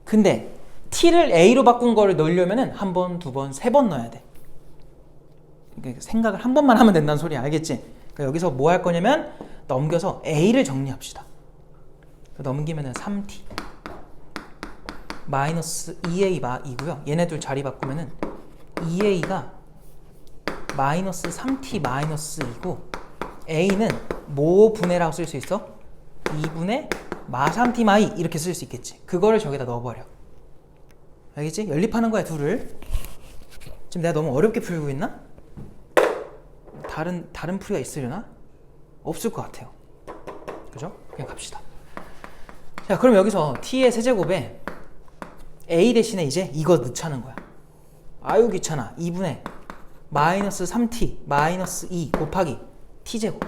근데 t를 a로 바꾼 거를 넣으려면 한 번, 두 번, 세 번 넣어야 돼. 생각을 한 번만 하면 된다는 소리야. 알겠지? 그러니까 여기서 뭐 할 거냐면 넘겨서 a를 정리합시다. 넘기면 3t 마이너스 2a이고요. 얘네들 자리 바꾸면 2a가 마이너스 3t 마이너스 2고 a는 뭐 분해라고 쓸 수 있어? 2분의 마 3t 마이 이렇게 쓸 수 있겠지. 그거를 저기다 넣어버려. 알겠지? 연립하는 거야, 둘을. 지금 내가 너무 어렵게 풀고 있나? 다른 풀이가 있으려나? 없을 것 같아요. 그죠? 그냥 갑시다. 자, 그럼 여기서 t의 세제곱에 a 대신에 이제 이거 넣자는 거야. 아유 귀찮아. 2분의 마이너스 3t 마이너스 2 곱하기 t제곱.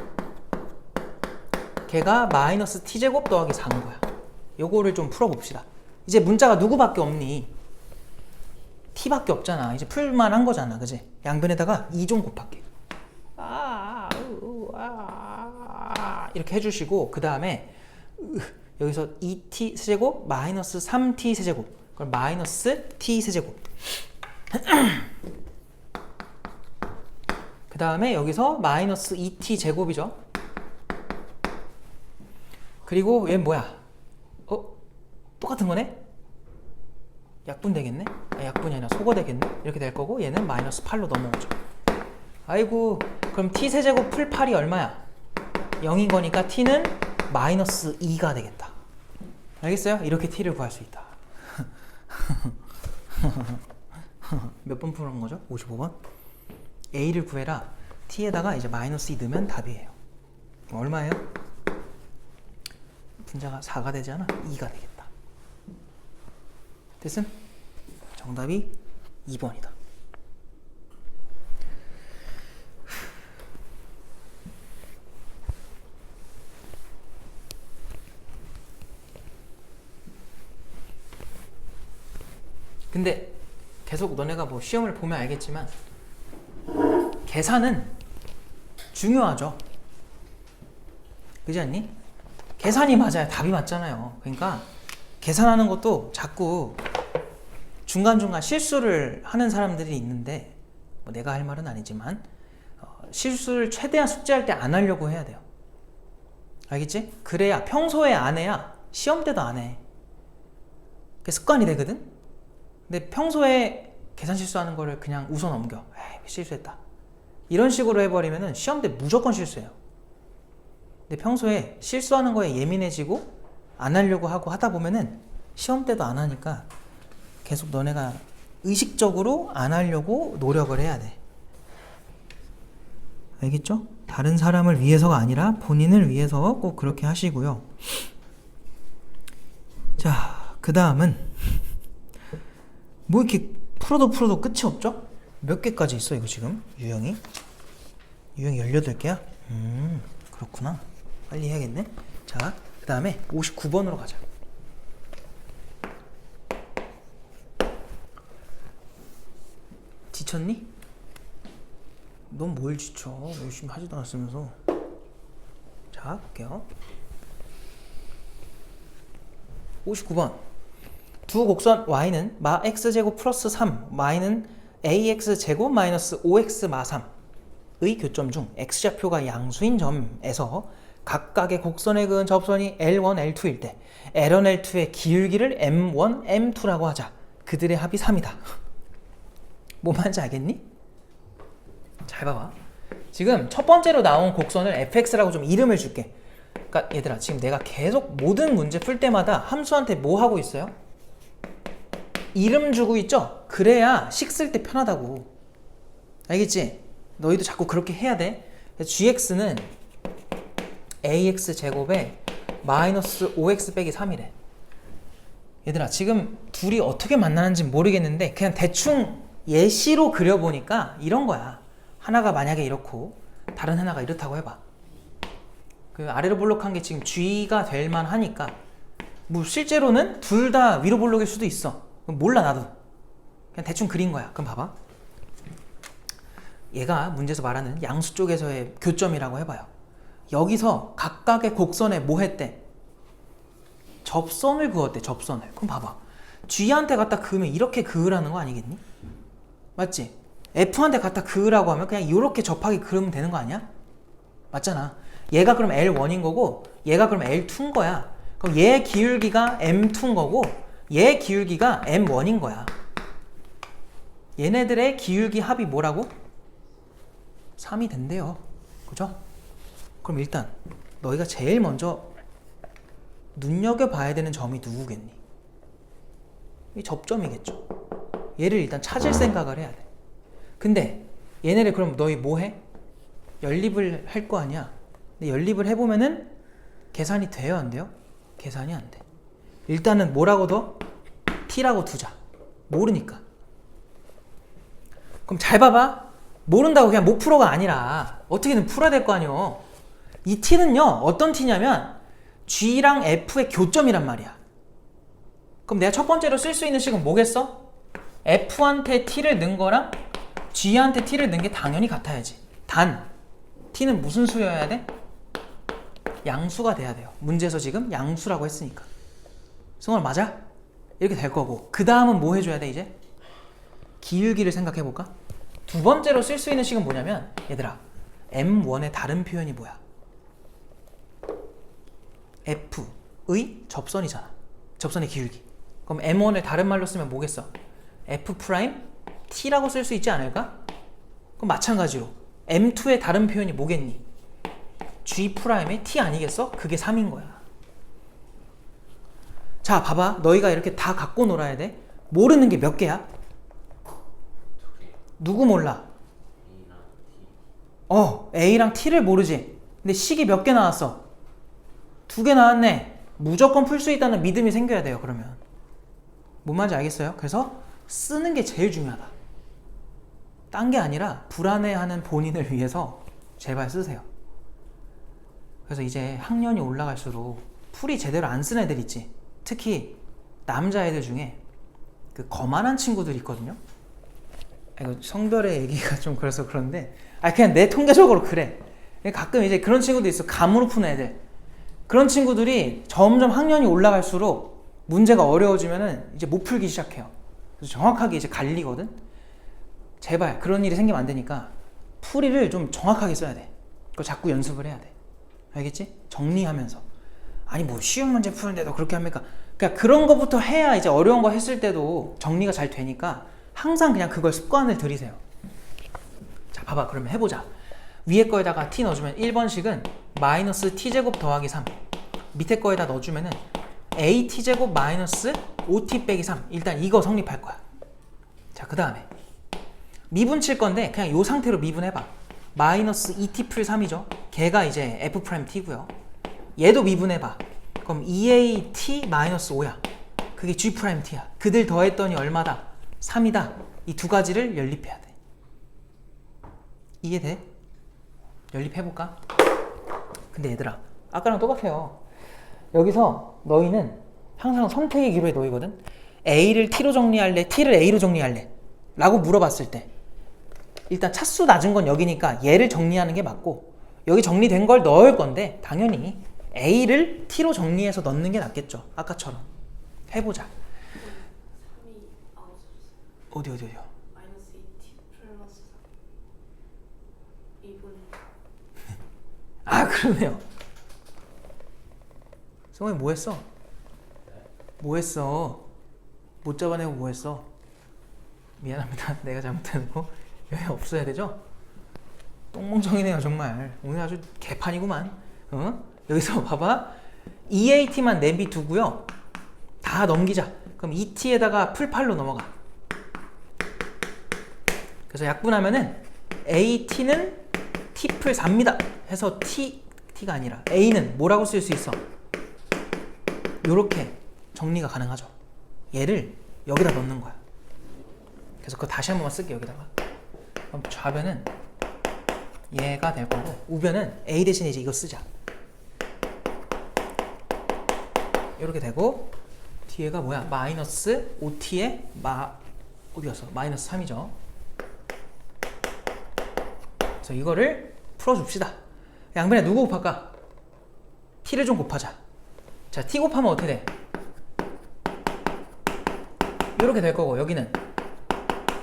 걔가 마이너스 t제곱 더하기 4인 거야. 요거를 좀 풀어봅시다. 이제 문자가 누구밖에 없니? t밖에 없잖아. 이제 풀만한 거잖아. 그지? 양변에다가 2 좀 곱할게. 이렇게 해주시고 그 다음에 여기서 2t 세제곱 마이너스 3t 세제곱 그럼 마이너스 t 세제곱 그 다음에 여기서 마이너스 2t 제곱이죠. 그리고 얘는 뭐야? 똑같은 거네? 약분 되겠네? 약분이 아니라 소거 되겠네? 이렇게 될 거고 얘는 마이너스 8로 넘어오죠. 아이고 그럼 t 세제곱 풀 8이 얼마야? 0인 거니까 t는 마이너스 2가 되겠다. 알겠어요? 이렇게 t를 구할 수 있다. 몇 번 푸는 거죠? 55번? a를 구해라. t에다가 이제 마이너스 2 넣으면 답이에요. 얼마예요? 분자가 4가 되지 않아? 2가 되겠다. 됐음? 정답이 2번이다. 근데 계속 너네가 뭐 시험을 보면 알겠지만 계산은 중요하죠. 그렇지 않니? 계산이 맞아야 답이 맞잖아요. 그러니까 계산하는 것도 자꾸 중간중간 실수를 하는 사람들이 있는데 뭐 내가 할 말은 아니지만 실수를 최대한 숙제할 때 안 하려고 해야 돼요. 알겠지? 그래야 평소에 안 해야 시험 때도 안 해. 그게 습관이 되거든? 근데 평소에 계산 실수하는 거를 그냥 웃어 넘겨. 에이, 실수했다. 이런 식으로 해버리면 시험 때 무조건 실수해요. 근데 평소에 실수하는 거에 예민해지고 안 하려고 하고 하다 보면은 시험 때도 안 하니까 계속 너네가 의식적으로 안 하려고 노력을 해야 돼. 알겠죠? 다른 사람을 위해서가 아니라 본인을 위해서 꼭 그렇게 하시고요. 자, 그 다음은 뭐 이렇게 풀어도 끝이 없죠? 몇 개까지 있어 이거 지금? 유형이 18개야? 그렇구나. 빨리 해야겠네. 자, 그 다음에 59번으로 가자. 지쳤니? 넌 뭘 지쳐? 열심히 하지도 않았으면서. 자, 볼게요. 59번. 두 곡선 y는 마 x제곱 플러스 3, y는 ax제곱 마이너스 5x 마 3의 교점 중 x좌표가 양수인 점에서 각각의 곡선에 그은 접선이 L1, L2일 때 L1, L2의 기울기를 M1, M2라고 하자. 그들의 합이 3이다. 뭐 말인지 알겠니? 잘 봐봐. 지금 첫 번째로 나온 곡선을 fx라고 좀 이름을 줄게. 그러니까 얘들아 지금 내가 계속 모든 문제 풀 때마다 함수한테 뭐 하고 있어요? 이름 주고 있죠? 그래야 식 쓸 때 편하다고. 알겠지? 너희도 자꾸 그렇게 해야 돼. gx는 ax 제곱에 마이너스 5x 빼기 3이래. 얘들아 지금 둘이 어떻게 만나는지 모르겠는데 그냥 대충 예시로 그려보니까 이런 거야. 하나가 만약에 이렇고 다른 하나가 이렇다고 해봐. 그 아래로 볼록한 게 지금 g가 될 만하니까 뭐 실제로는 둘 다 위로 볼록일 수도 있어. 몰라 나도. 그냥 대충 그린 거야. 그럼 봐봐. 얘가 문제에서 말하는 양수 쪽에서의 교점이라고 해봐요. 여기서 각각의 곡선에 뭐 했대? 접선을 그었대. 접선을. 그럼 봐봐. G한테 갖다 그으면 이렇게 그으라는 거 아니겠니? 맞지? F한테 갖다 그으라고 하면 그냥 이렇게 접하게 그으면 되는 거 아니야? 맞잖아. 얘가 그럼 L1인 거고 얘가 그럼 L2인 거야. 그럼 얘 기울기가 M2인 거고 얘 기울기가 M1인 거야. 얘네들의 기울기 합이 뭐라고? 3이 된대요. 그죠? 그럼 일단 너희가 제일 먼저 눈여겨봐야 되는 점이 누구겠니? 이 접점이겠죠. 얘를 일단 찾을 생각을 해야 돼. 근데 얘네를 그럼 너희 뭐 해? 연립을 할 거 아니야. 근데 연립을 해보면은 계산이 돼요, 안 돼요? 계산이 안 돼. 일단은 뭐라고 더? t라고 두자. 모르니까. 그럼 잘 봐봐. 모른다고 그냥 못 풀어가 아니라 어떻게든 풀어야 될 거 아니요. 이 t는요 어떤 t냐면 g랑 f의 교점이란 말이야. 그럼 내가 첫 번째로 쓸 수 있는 식은 뭐겠어? f한테 t를 넣은 거랑 g한테 t를 넣은 게 당연히 같아야지. 단 t는 무슨 수여야 돼? 양수가 돼야 돼요. 문제에서 지금 양수라고 했으니까. 승원 맞아? 이렇게 될 거고 그 다음은 뭐 해줘야 돼 이제? 기울기를 생각해 볼까? 두 번째로 쓸 수 있는 식은 뭐냐면 얘들아 M1의 다른 표현이 뭐야? F의 접선이잖아. 접선의 기울기. 그럼 M1을 다른 말로 쓰면 뭐겠어? F'T라고 쓸 수 있지 않을까? 그럼 마찬가지로 M2의 다른 표현이 뭐겠니? G'의 T 아니겠어? 그게 3인 거야. 자 봐봐. 너희가 이렇게 다 갖고 놀아야 돼. 모르는 게 몇 개야? 누구 몰라? A랑 T를 모르지. 근데 식이 몇 개 나왔어? 2개 나왔네. 무조건 풀 수 있다는 믿음이 생겨야 돼요. 그러면 뭔 말인지 알겠어요? 그래서 쓰는 게 제일 중요하다. 딴 게 아니라 불안해하는 본인을 위해서 제발 쓰세요. 그래서 이제 학년이 올라갈수록 풀이 제대로 안 쓴 애들 있지. 특히 남자애들 중에 그 거만한 친구들 있거든요. 이거 성별의 얘기가 좀 그래서 그런데 그냥 내 통계적으로 그래. 가끔 이제 그런 친구도 있어. 감으로 푸는 애들. 그런 친구들이 점점 학년이 올라갈수록 문제가 어려워지면은 이제 못 풀기 시작해요. 그래서 정확하게 이제 갈리거든. 제발 그런 일이 생기면 안 되니까 풀이를 좀 정확하게 써야 돼. 그거 자꾸 연습을 해야 돼. 알겠지? 정리하면서. 아니 뭐 쉬운 문제 푸는데도 그렇게 합니까? 그러니까 그런 거부터 해야 이제 어려운 거 했을 때도 정리가 잘 되니까 항상 그냥 그걸 습관을 들이세요. 자 봐봐. 그러면 해보자. 위에 거에다가 t 넣어주면 1번식은 마이너스 t제곱 더하기 3 밑에 거에다 넣어주면은 at제곱 마이너스 5t 빼기 3 일단 이거 성립할 거야. 자 그 다음에 미분 칠 건데 그냥 이 상태로 미분해봐. 마이너스 2t 풀 3이죠. 걔가 이제 f't고요. 얘도 미분해봐. 그럼 2at 마이너스 5야. 그게 g't야. 그들 더했더니 얼마다? 3이다. 이 두 가지를 연립해야 돼. 이해돼? 연립해볼까? 근데 얘들아 아까랑 똑같아요. 여기서 너희는 항상 선택의 기로에 놓이거든. A를 T로 정리할래? T를 A로 정리할래? 라고 물어봤을 때 일단 차수 낮은 건 여기니까 얘를 정리하는 게 맞고 여기 정리된 걸 넣을 건데 당연히 A를 T로 정리해서 넣는 게 낫겠죠. 아까처럼 해보자. 어디요? 마이너스 2t 플러스 2분. 그러네요. 성훈이 뭐 했어? 뭐 했어? 못 잡아내고 뭐 했어? 미안합니다. 내가 잘못해놓고 여기 없어야 되죠? 똥멍청이네요 정말. 오늘 아주 개판이구만. 여기서 봐봐. 2at만 내비두고요. 다 넘기자. 그럼 2t에다가 풀8로 넘어가. 그래서 약분하면은 at는 t 풀 4입니다. 해서 t t가 아니라 a는 뭐라고 쓸 수 있어? 요렇게 정리가 가능하죠. 얘를 여기다 넣는 거야. 그래서 그거 다시 한 번만 쓸게 여기다가. 그럼 좌변은 얘가 될 거고 우변은 a 대신에 이제 이거 쓰자. 이렇게 되고 뒤에가 뭐야? 마이너스 5t에 어디 갔어? 마이너스 3이죠. 그래서 이거를 풀어줍시다. 양변에 누구 곱할까? t를 좀 곱하자. 자, t 곱하면 어떻게 돼? 이렇게 될 거고 여기는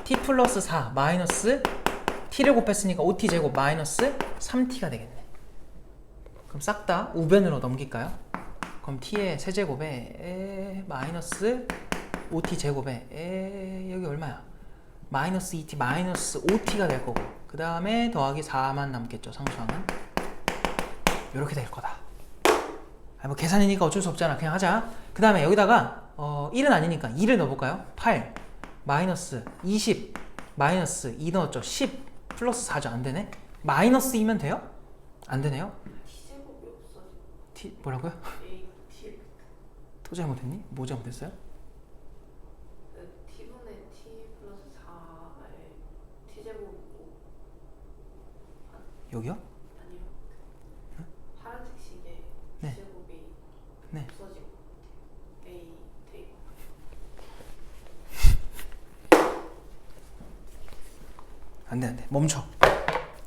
t 플러스 4 마이너스 t를 곱했으니까 5t 제곱 마이너스 3t가 되겠네. 그럼 싹 다 우변으로 넘길까요? 그럼 t의 세제곱에 마이너스 5t 제곱에 여기 얼마야? 마이너스 2t 마이너스 5t가 될 거고 그 다음에 더하기 4만 남겠죠. 상수항은 이렇게 될 거다. 뭐 계산이니까 어쩔 수 없잖아. 그냥 하자. 그 다음에 여기다가 1은 아니니까 2를 넣어볼까요? 8 마이너스 20 마이너스 2 넣었죠. 10 플러스 4죠. 안 되네. 마이너스 2면 돼요? 안 되네요. t제곱이 없어져. 뭐라고요? a t 또 잘못했니? 뭐 잘못했어요? t분의 t 플러스 4에 t제곱이고 여기요? 아니요. 파란색 식에 네. t제곱이 네. 없어지고 a 대 안돼 멈춰.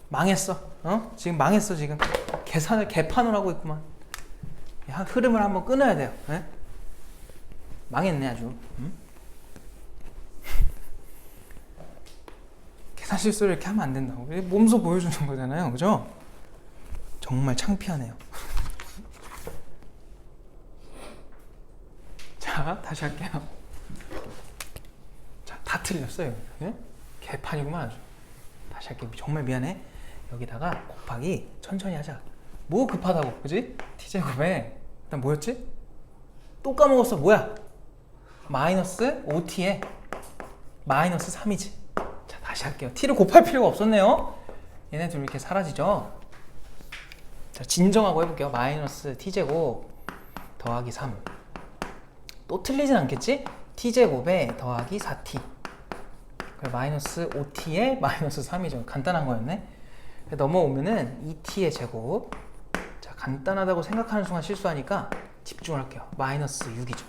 망했어. 지금 망했어. 지금 계산을 개판으로 하고 있구만. 흐름을 한번 끊어야 돼요. 예? 망했네 아주. 응? 계산 실수를 이렇게 하면 안 된다고. 몸소 보여주는 거잖아요. 그죠? 정말 창피하네요. 자, 다시 할게요. 자, 다 틀렸어요. 예? 개판이구만 아주. 다시 할게. 정말 미안해. 여기다가 곱하기 천천히 하자. 뭐 급하다고, 그지? t제곱에 일단 뭐였지? 또 까먹었어. 뭐야? 마이너스 5t에 마이너스 3이지. 자, 다시 할게요. t를 곱할 필요가 없었네요. 얘네 둘 이렇게 사라지죠? 자, 진정하고 해볼게요. 마이너스 t제곱 더하기 3. 또 틀리진 않겠지? t제곱에 더하기 4t. 마이너스 5t에 마이너스 3이죠. 간단한 거였네. 넘어오면은 2t의 제곱. 자, 간단하다고 생각하는 순간 실수하니까 집중을 할게요. 마이너스 6이죠.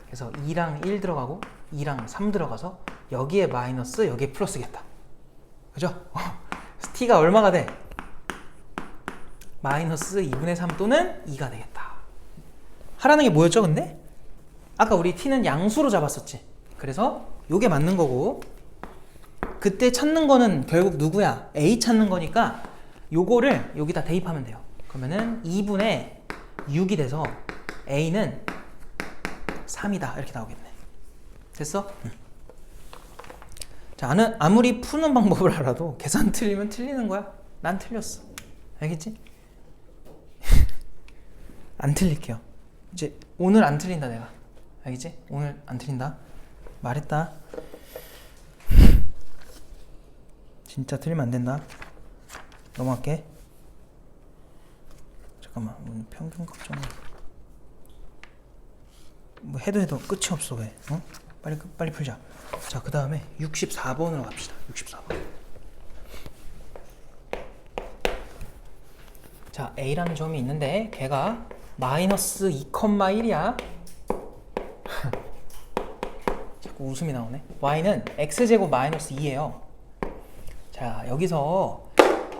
그래서 2랑 1 들어가고 2랑 3 들어가서 여기에 마이너스 여기에 플러스겠다. 그죠? t가 얼마가 돼? 마이너스 2분의 3 또는 2가 되겠다. 하라는 게 뭐였죠 근데? 아까 우리 t는 양수로 잡았었지. 그래서 요게 맞는 거고 그때 찾는 거는 결국 누구야? a 찾는 거니까 요거를 여기다 대입하면 돼요. 그러면은 2분의 6이 돼서 a는 3이다 이렇게 나오겠네. 됐어? 자, 아무리 푸는 방법을 알아도 계산 틀리면 틀리는 거야. 난 틀렸어. 알겠지? 안 틀릴게요. 이제 오늘 안 틀린다 내가. 알겠지? 오늘 안 틀린다. 말했다. 진짜 틀리면 안 된다. 넘어갈게. 잠깐만, 오늘 평균 걱정. 뭐 해도 끝이 없어 왜? 빨리 풀자. 자, 그 다음에 64번으로 갑시다. 64번. 자, a라는 점이 있는데 걔가 마이너스 2,1이야. 자꾸 웃음이 나오네. y는 x제곱 마이너스 2예요. 자, 여기서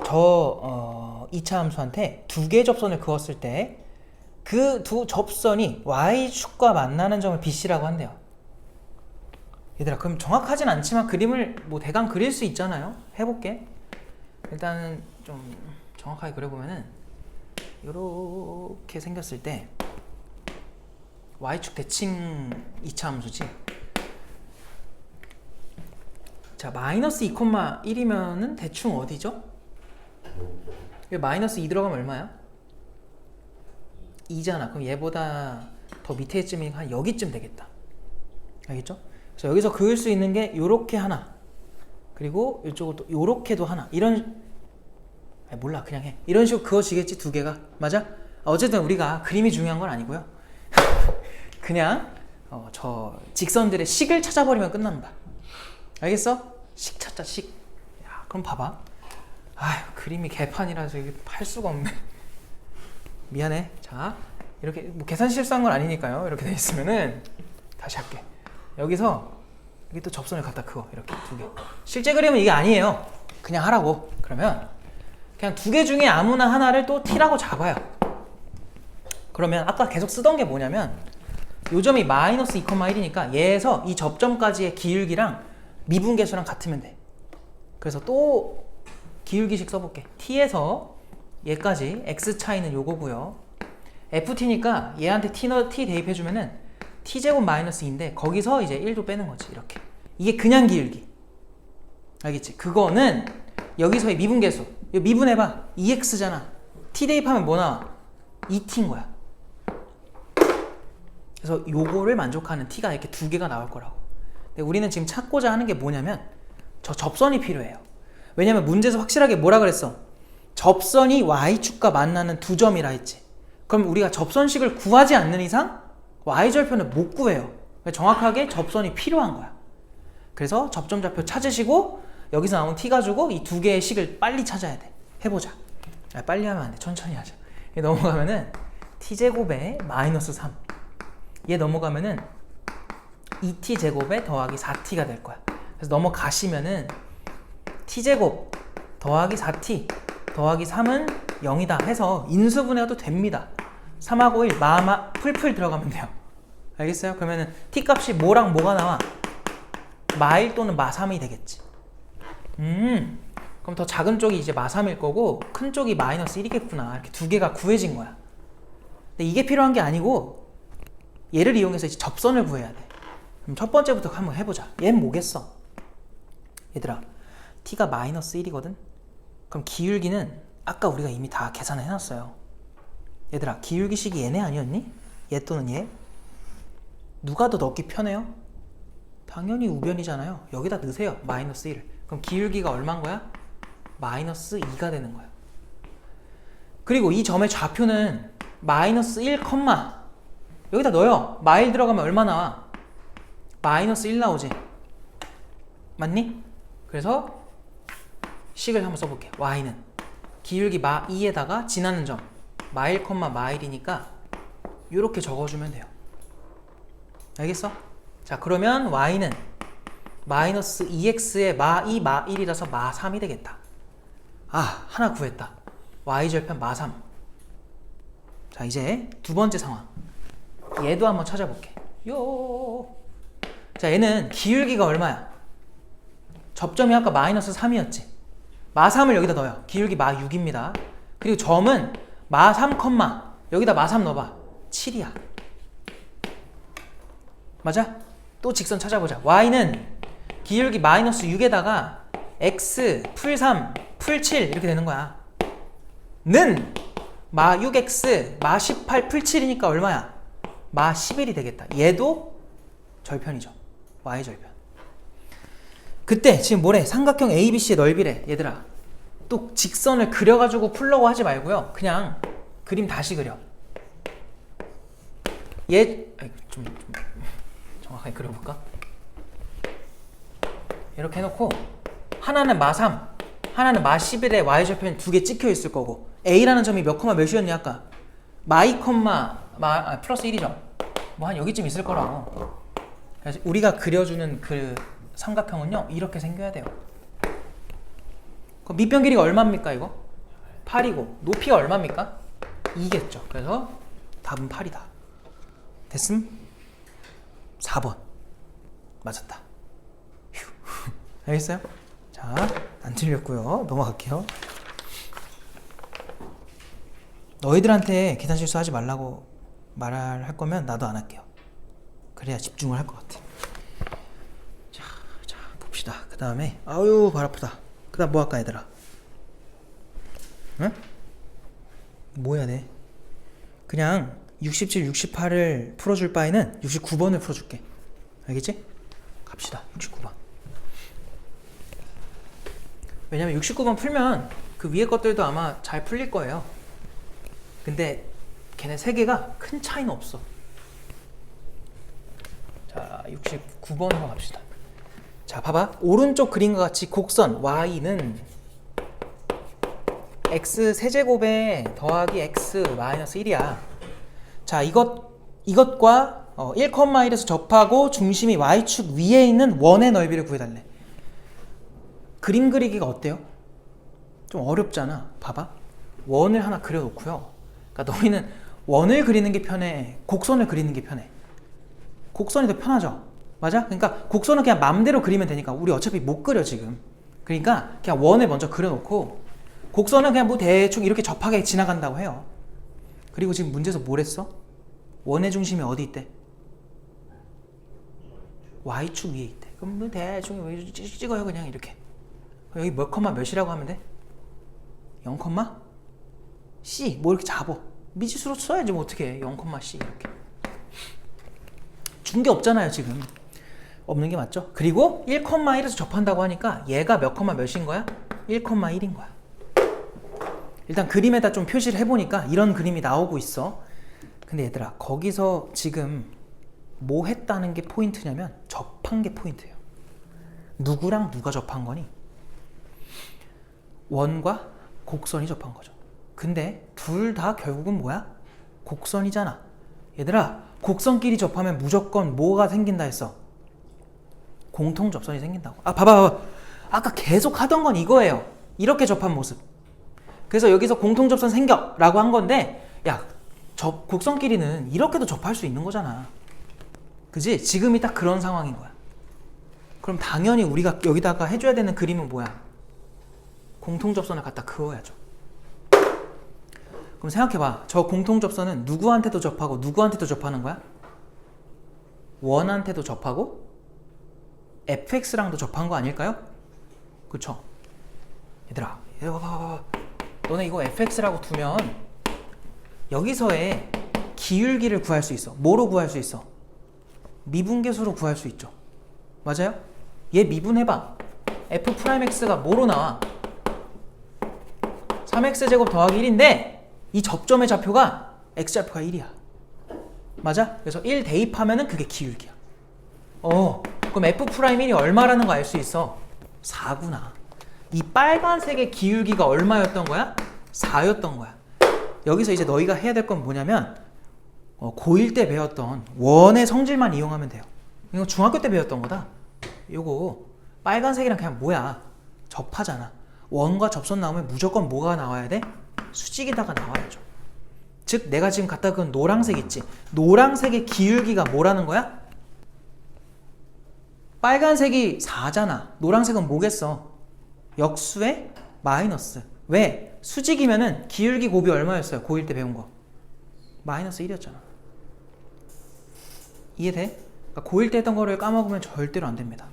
저 2차 함수한테 두 개의 접선을 그었을 때 그 두 접선이 y축과 만나는 점을 BC라고 한대요. 얘들아, 그럼 정확하진 않지만 그림을 뭐 대강 그릴 수 있잖아요. 해볼게. 일단은 좀 정확하게 그려보면은 이렇게 생겼을 때 y축 대칭 2차 함수지. 자, 마이너스 2,1이면은 대충 어디죠? 여기 마이너스 2 들어가면 얼마야? 2잖아. 그럼 얘보다 더 밑에쯤이니까 한 여기쯤 되겠다. 알겠죠? 그래서 여기서 그을 수 있는 게 요렇게 하나, 그리고 이쪽으로 또 요렇게도 하나, 이런 몰라 그냥 해. 이런 식으로 그어지겠지 두 개가. 맞아? 어쨌든 우리가 그림이 중요한 건 아니고요. 그냥 저 직선들의 식을 찾아버리면 끝납니다. 알겠어? 식 찾자 식. 야, 그럼 봐봐. 아휴 그림이 개판이라서 이게 할 수가 없네. 미안해. 자 이렇게 뭐 계산 실수한 건 아니니까요. 이렇게 돼 있으면은 다시 할게. 여기서 여기 또 접선을 갖다 그어. 이렇게 두 개. 실제 그림은 이게 아니에요. 그냥 하라고. 그러면 그냥 두 개 중에 아무나 하나를 또 t라고 잡아요. 그러면 아까 계속 쓰던 게 뭐냐면 요 점이 마이너스 2,1이니까 얘에서 이 접점까지의 기울기랑 미분계수랑 같으면 돼. 그래서 또 기울기식 써볼게. t에서 얘까지 x 차이는 요거고요. ft니까 얘한테 t 대입해주면은 t제곱 마이너스 2인데 거기서 이제 1도 빼는 거지. 이렇게. 이게 그냥 기울기. 알겠지? 그거는 여기서의 미분계수. 이거 미분해봐. 2x잖아. t 대입하면 뭐 나와? 2t인 거야. 그래서 요거를 만족하는 t가 이렇게 두 개가 나올 거라고. 근데 우리는 지금 찾고자 하는 게 뭐냐면 저 접선이 필요해요. 왜냐면 문제에서 확실하게 뭐라 그랬어? 접선이 y축과 만나는 두 점이라 했지. 그럼 우리가 접선식을 구하지 않는 이상 y절편을 못 구해요. 정확하게 접선이 필요한 거야. 그래서 접점좌표 찾으시고 여기서 나온 t 가지고 이 두 개의 식을 빨리 찾아야 돼. 해보자. 빨리 하면 안 돼. 천천히 하자. 얘 넘어가면은 t제곱에 마이너스 3. 얘 넘어가면은 2t제곱에 더하기 4t가 될 거야. 그래서 넘어가시면은 t제곱 더하기 4t 더하기 3은 0이다 해서 인수분해도 됩니다. 3하고 1 풀풀 들어가면 돼요. 알겠어요? 그러면은 t 값이 뭐랑 뭐가 나와? 마1 또는 마3이 되겠지. 그럼 더 작은 쪽이 이제 마3일 거고 큰 쪽이 마이너스 1이겠구나. 이렇게 두 개가 구해진 거야. 근데 이게 필요한 게 아니고 얘를 이용해서 이제 접선을 구해야 돼. 그럼 첫 번째부터 한번 해보자. 얘는 뭐겠어? 얘들아, t가 마이너스 1이거든? 그럼 기울기는 아까 우리가 이미 다 계산을 해놨어요. 얘들아, 기울기식이 얘네 아니었니? 얘 또는 얘? 누가 더 넣기 편해요? 당연히 우변이잖아요. 여기다 넣으세요. 마이너스 1. 그럼 기울기가 얼마인 거야? 마이너스 2가 되는 거야. 그리고 이 점의 좌표는 마이너스 1, 여기다 넣어요. 마일 들어가면 얼마 나와? 마이너스 1 나오지? 맞니? 그래서 식을 한번 써볼게. y는 기울기 마 2에다가 지나는 점 마1, 마1이니까 이렇게 적어주면 돼요. 알겠어? 자 그러면 y는 마이너스 2x에 마 2, 마 1이라서 마 3이 되겠다. 아 하나 구했다. y절편 마 3. 자 이제 두 번째 상황. 얘도 한번 찾아볼게. 자 얘는 기울기가 얼마야? 접점이 아까 마이너스 3이었지. 마 3을 여기다 넣어요. 기울기 마 6입니다. 그리고 점은 마 3, 여기다 마 3 넣어봐. 7이야. 맞아? 또 직선 찾아보자. y는 기울기 마이너스 6에다가 x, 풀 3, 풀 7 이렇게 되는 거야. 는 마 6x, 마 18, 풀 7이니까 얼마야? 마 11이 되겠다. 얘도 절편이죠. y절편. 그때 지금 뭐래? 삼각형 ABC의 넓이래. 얘들아. 또 직선을 그려가지고 풀려고 하지 말고요. 그냥 그림 다시 그려. 얘 좀 정확하게 그려볼까? 이렇게 해놓고 하나는 마 3, 하나는 마 11에 y절편이 두 개 찍혀 있을 거고 A라는 점이 몇 콤마 몇이었니 아까? 마 2, 플러스 1이죠. 뭐 한 여기쯤 있을 거라고. 그래서 우리가 그려주는 그 삼각형은요 이렇게 생겨야 돼요. 그럼 밑변 길이가 얼마입니까 이거? 8이고 높이가 얼마입니까? 2겠죠. 그래서 답은 8이다. 됐음? 4번 맞았다. 휴. 알겠어요? 자, 안 틀렸고요. 넘어갈게요. 너희들한테 계산 실수하지 말라고 말할 거면 나도 안 할게요. 그래야 집중을 할 것 같아. 자 봅시다. 그 다음에 아유 발 아프다. 그 다음 뭐 할까 얘들아? 응? 뭐 해야 돼? 그냥 67, 68을 풀어줄 바에는 69번을 풀어줄게. 알겠지? 갑시다. 69번. 왜냐면 69번 풀면 그 위에 것들도 아마 잘 풀릴 거예요. 근데 걔네 세 개가 큰 차이는 없어. 자, 69번으로 갑시다. 자, 봐봐. 오른쪽 그림과 같이 곡선 y는 x 세제곱에 더하기 x 마이너스 1이야. 자, 이것과 1,1에서 접하고 중심이 y축 위에 있는 원의 넓이를 구해달래. 그림 그리기가 어때요? 좀 어렵잖아. 봐봐. 원을 하나 그려놓고요. 그러니까 너희는 원을 그리는 게 편해? 곡선을 그리는 게 편해? 곡선이 더 편하죠? 맞아? 그러니까 곡선은 그냥 맘대로 그리면 되니까 우리 어차피 못 그려 지금. 그러니까 그냥 원을 먼저 그려놓고 곡선은 그냥 뭐 대충 이렇게 접하게 지나간다고 해요. 그리고 지금 문제에서 뭘 했어? 원의 중심이 어디 있대? y축 위에 있대. 그럼 뭐 대충 찍어요 그냥 이렇게. 여기 몇 컴마 몇이라고 하면 돼? 0, C 뭐 이렇게 잡어. 미지수로 써야지 뭐 어떻게 해. 0, C 이렇게. 준 게 없잖아요 지금. 없는 게 맞죠? 그리고 1,1에서 접한다고 하니까 얘가 몇 컴마 몇인 거야? 1,1인 거야. 일단 그림에다 좀 표시를 해보니까 이런 그림이 나오고 있어. 근데 얘들아 거기서 지금 뭐 했다는 게 포인트냐면 접한 게 포인트예요. 누구랑 누가 접한 거니? 원과 곡선이 접한 거죠. 근데 둘 다 결국은 뭐야? 곡선이잖아. 얘들아 곡선끼리 접하면 무조건 뭐가 생긴다 했어? 공통접선이 생긴다고. 아 봐봐. 아까 계속 하던 건 이거예요. 이렇게 접한 모습. 그래서 여기서 공통접선 생겨 라고 한 건데 야 곡선끼리는 이렇게도 접할 수 있는 거잖아. 그지? 지금이 딱 그런 상황인 거야. 그럼 당연히 우리가 여기다가 해줘야 되는 그림은 뭐야? 공통접선을 갖다 그어야죠. 그럼 생각해봐. 저 공통접선은 누구한테도 접하고 누구한테도 접하는 거야? 원한테도 접하고 fx랑도 접한 거 아닐까요? 그쵸? 얘들아 봐봐. 너네 이거 fx라고 두면 여기서의 기울기를 구할 수 있어. 뭐로 구할 수 있어? 미분계수로 구할 수 있죠. 맞아요? 얘 미분해봐. f'x가 뭐로 나와? 3x제곱 더하기 1인데 이 접점의 좌표가 x좌표가 1이야. 맞아? 그래서 1 대입하면은 그게 기울기야. 그럼 f'1이 얼마라는 거 알 수 있어? 4구나. 이 빨간색의 기울기가 얼마였던 거야? 4였던 거야. 여기서 이제 너희가 해야 될 건 뭐냐면 고1 때 배웠던 원의 성질만 이용하면 돼요. 이거 중학교 때 배웠던 거다. 요거 빨간색이랑 그냥 뭐야? 접하잖아. 원과 접선 나오면 무조건 뭐가 나와야 돼? 수직에다가 나와야죠. 즉 내가 지금 갖다 그은 노란색 있지? 노란색의 기울기가 뭐라는 거야? 빨간색이 4잖아. 노란색은 뭐겠어? 역수의 마이너스. 왜? 수직이면은 기울기 곱이 얼마였어요? 고1 때 배운 거. 마이너스 1이었잖아. 이해돼? 그러니까 고1 때 했던 거를 까먹으면 절대로 안 됩니다.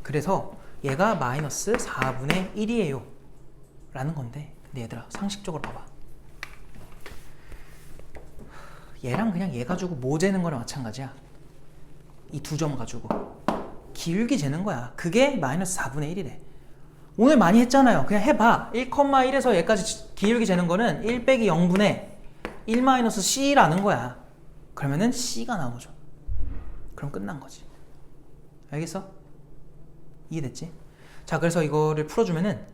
그래서 얘가 마이너스 4분의 1이에요. 라는 건데, 근데 얘들아 상식적으로 봐봐. 얘랑 그냥 얘 가지고 뭐 재는 거랑 마찬가지야. 이 두 점 가지고 기울기 재는 거야. 그게 마이너스 4분의 1이래. 오늘 많이 했잖아요. 그냥 해봐. 1,1에서 얘까지 기울기 재는 거는 1 빼기 0분의 1 마이너스 C라는 거야. 그러면은 C가 나오죠. 그럼 끝난 거지. 알겠어? 이해됐지? 자, 그래서 이거를 풀어주면은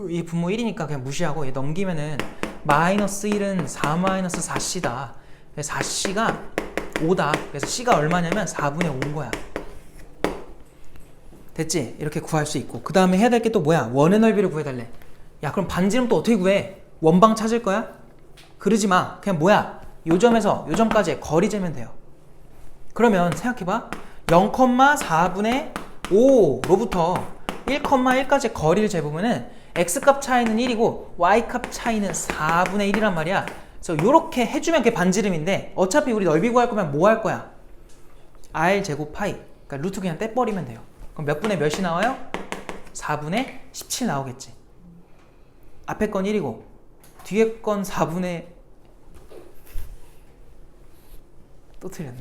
이 분모 1이니까 그냥 무시하고 얘 넘기면은 마이너스 1은 4 마이너스 4C다. 4C가 5다. 그래서 C가 얼마냐면 4분의 5인 거야. 됐지? 이렇게 구할 수 있고. 그 다음에 해야 될 게 또 뭐야? 원의 넓이를 구해달래. 야, 그럼 반지름 또 어떻게 구해? 원방 찾을 거야? 그러지 마. 그냥 뭐야? 요 점에서 요 점까지 거리 재면 돼요. 그러면 생각해봐. 0,4분의 5로부터 1,1까지 거리를 재보면은 x값 차이는 1이고 y값 차이는 4분의 1이란 말이야. 그래서 요렇게 해주면 그게 반지름인데 어차피 우리 넓이 구할 거면 뭐 할 거야? r 제곱 파이. 그러니까 루트 그냥 떼버리면 돼요. 그럼 몇 분의 몇이 나와요? 4분의 17 나오겠지. 앞에 건 1이고 뒤에 건 4분의 또 틀렸네.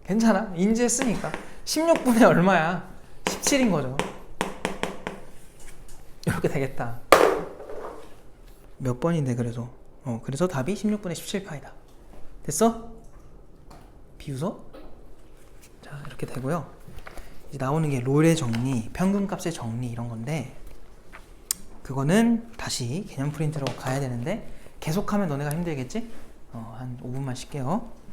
괜찮아. 인지했으니까. 16분의 얼마야? 17인 거죠. 이렇게 되겠다. 몇 번인데 그래서 그래서 답이 16분의 17파이다. 됐어? 비웃어? 자 이렇게 되고요. 이제 나오는 게 롤의 정리, 평균값의 정리 이런 건데 그거는 다시 개념 프린트로 가야 되는데 계속하면 너네가 힘들겠지? 한 5분만 쉴게요.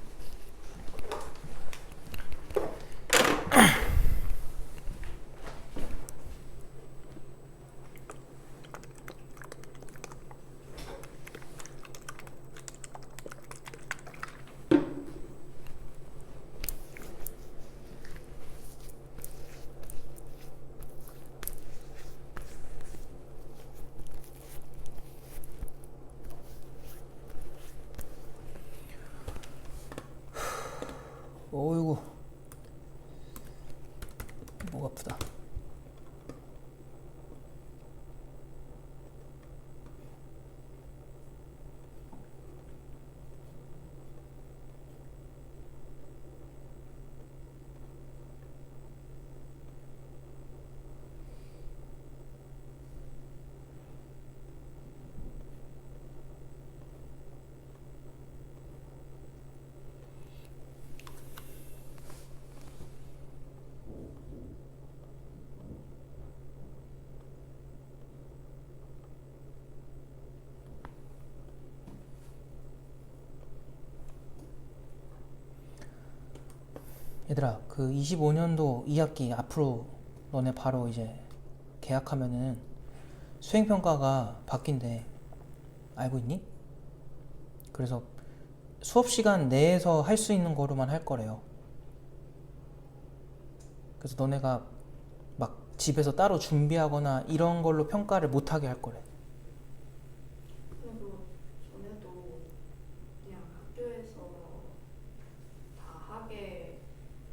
어이구 목 아프다. 얘들아 그 25년도 2학기 앞으로 너네 바로 이제 계약하면은 수행평가가 바뀐대. 알고 있니? 그래서 수업시간 내에서 할 수 있는 거로만 할 거래요. 그래서 너네가 막 집에서 따로 준비하거나 이런 걸로 평가를 못하게 할 거래. 그래도 전에도 그냥 학교에서 다 하게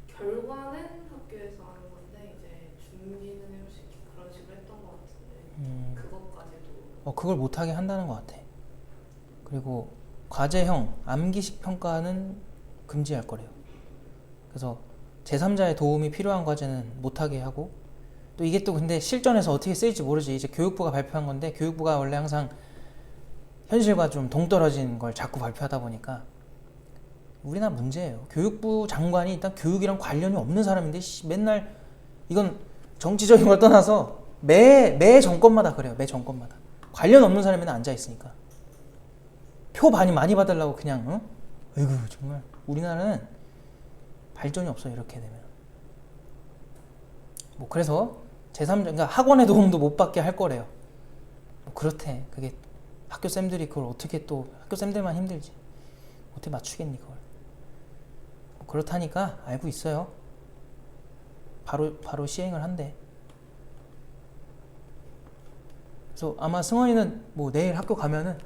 결과는 학교에서 하는 건데 이제 준비는 솔직히 그런 식으로 했던 것 같은데 그것까지도 그걸 못하게 한다는 것 같아. 그리고 과제형 암기식 평가는 금지할 거래요. 그래서 제3자의 도움이 필요한 과제는 못하게 하고 또 이게 또 근데 실전에서 어떻게 쓰일지 모르지. 이제 교육부가 발표한 건데 교육부가 원래 항상 현실과 좀 동떨어진 걸 자꾸 발표하다 보니까 우리나라 문제예요. 교육부 장관이 일단 교육이랑 관련이 없는 사람인데 맨날 이건 정치적인 걸 떠나서 매 정권마다 그래요. 매 정권마다 관련 없는 사람이 앉아 있으니까 표 많이 받으려고 그냥 아이고 정말 우리나라는 발전이 없어요. 이렇게 되면 뭐 그래서 제3자 그러니까 학원의 도움도 못 받게 할 거래요. 뭐 그렇대. 그게 학교 쌤들이 그걸 어떻게 또 학교 쌤들만 힘들지 어떻게 맞추겠니 그걸. 뭐 그렇다니까 알고 있어요. 바로 시행을 한대. 그래서 아마 승원이는 뭐 내일 학교 가면은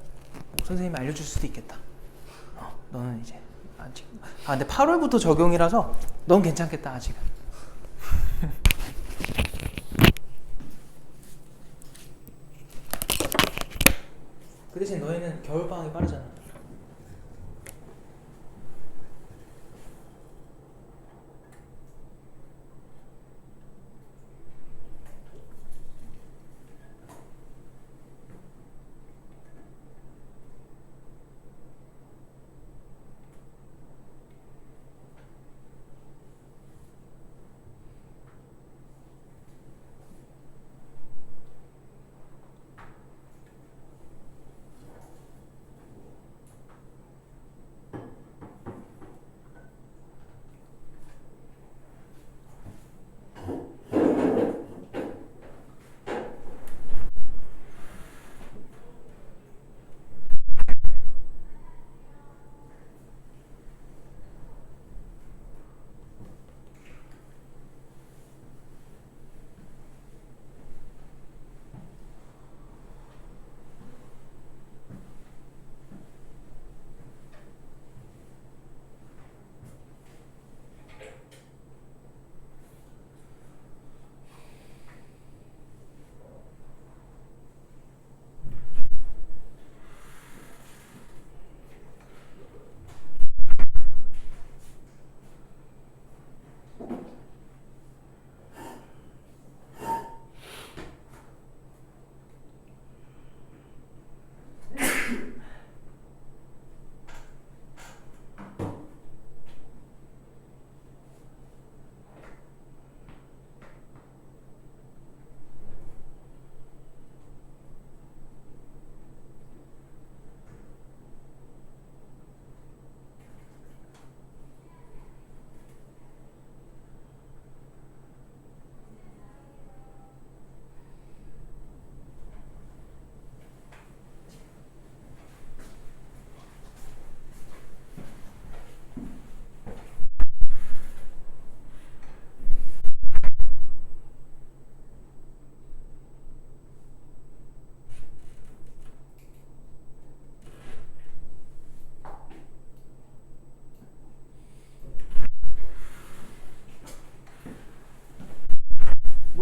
선생님이 알려줄 수도 있겠다. 너는 이제 아직 근데 8월부터 적용이라서 넌 괜찮겠다 아직은. 그 대신 너희는 겨울방학이 빠르잖아.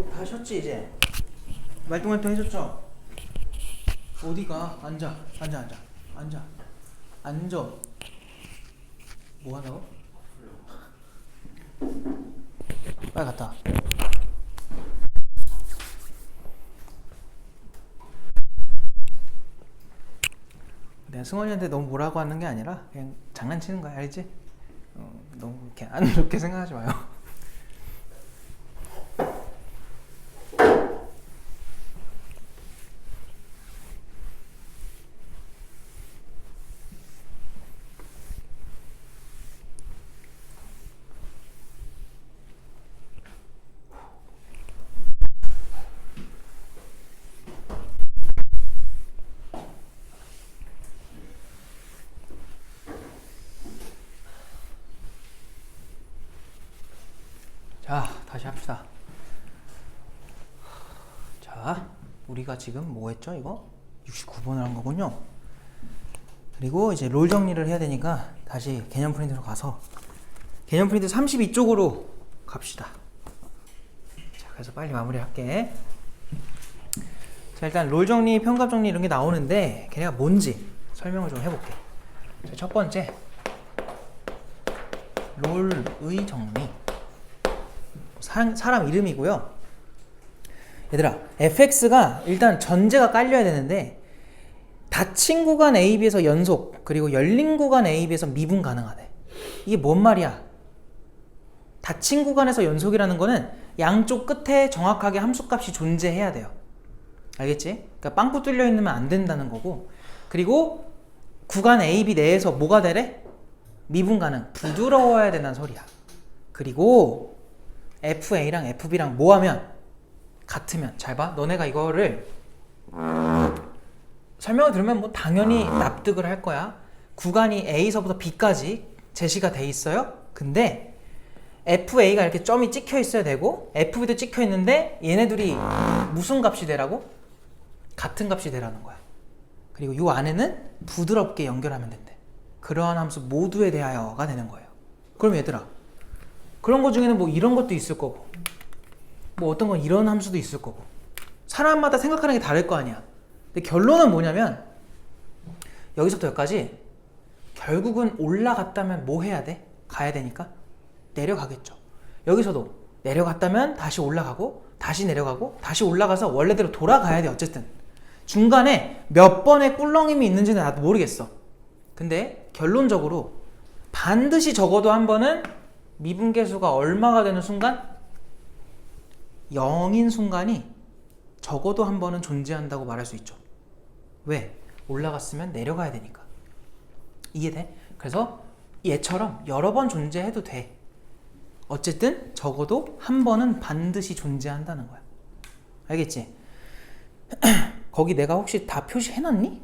다 쉬었지 이제? 말똥말똥 해줬죠? 어디가? 앉아. 뭐 하나고? 빨리 갔다 와. 내가 승원이한테 너무 뭐라고 하는 게 아니라 그냥 장난치는 거야, 알지? 너무 이렇게 안 좋게 생각하지 마요. 자, 다시 합시다. 자, 우리가 지금 뭐 했죠? 이거 69번을 한 거군요. 그리고 이제 롤 정리를 해야 되니까 다시 개념 프린트로 가서 개념 프린트 32쪽으로 갑시다. 자, 그래서 빨리 마무리할게. 자, 일단 롤 정리, 평갑 정리 이런 게 나오는데 걔네가 뭔지 설명을 좀 해볼게. 자, 첫 번째 롤의 정리. 사람 이름이고요. 얘들아, fx가 일단 전제가 깔려야 되는데 닫힌 구간 AB에서 연속 그리고 열린 구간 AB에서 미분 가능하대. 이게 뭔 말이야? 닫힌 구간에서 연속이라는 거는 양쪽 끝에 정확하게 함수값이 존재해야 돼요. 알겠지? 그러니까 빵꾸 뚫려 있으면 안 된다는 거고, 그리고 구간 AB 내에서 뭐가 되래? 미분 가능, 부드러워야 된다는 소리야. 그리고 FA랑 FB랑 뭐 하면? 같으면. 잘 봐. 너네가 이거를 설명을 들으면 뭐 당연히 납득을 할 거야. 구간이 A서부터 B까지 제시가 돼 있어요. 근데 FA가 이렇게 점이 찍혀 있어야 되고 FB도 찍혀 있는데 얘네들이 무슨 값이 되라고? 같은 값이 되라는 거야. 그리고 이 안에는 부드럽게 연결하면 된대. 그러한 함수 모두에 대하여가 되는 거예요. 그럼 얘들아, 그런 거 중에는 뭐 이런 것도 있을 거고 뭐 어떤 건 이런 함수도 있을 거고 사람마다 생각하는 게 다를 거 아니야. 근데 결론은 뭐냐면 여기서부터 여기까지 결국은 올라갔다면 뭐 해야 돼? 가야 되니까 내려가겠죠. 여기서도 내려갔다면 다시 올라가고 다시 내려가고 다시 올라가서 원래대로 돌아가야 돼. 어쨌든 중간에 몇 번의 꿀렁임이 있는지는 나도 모르겠어. 근데 결론적으로 반드시 적어도 한 번은 미분계수가 얼마가 되는 순간? 0인 순간이 적어도 한 번은 존재한다고 말할 수 있죠. 왜? 올라갔으면 내려가야 되니까. 이해돼? 그래서 얘처럼 여러 번 존재해도 돼. 어쨌든 적어도 한 번은 반드시 존재한다는 거야. 알겠지? 거기 내가 혹시 다 표시해놨니?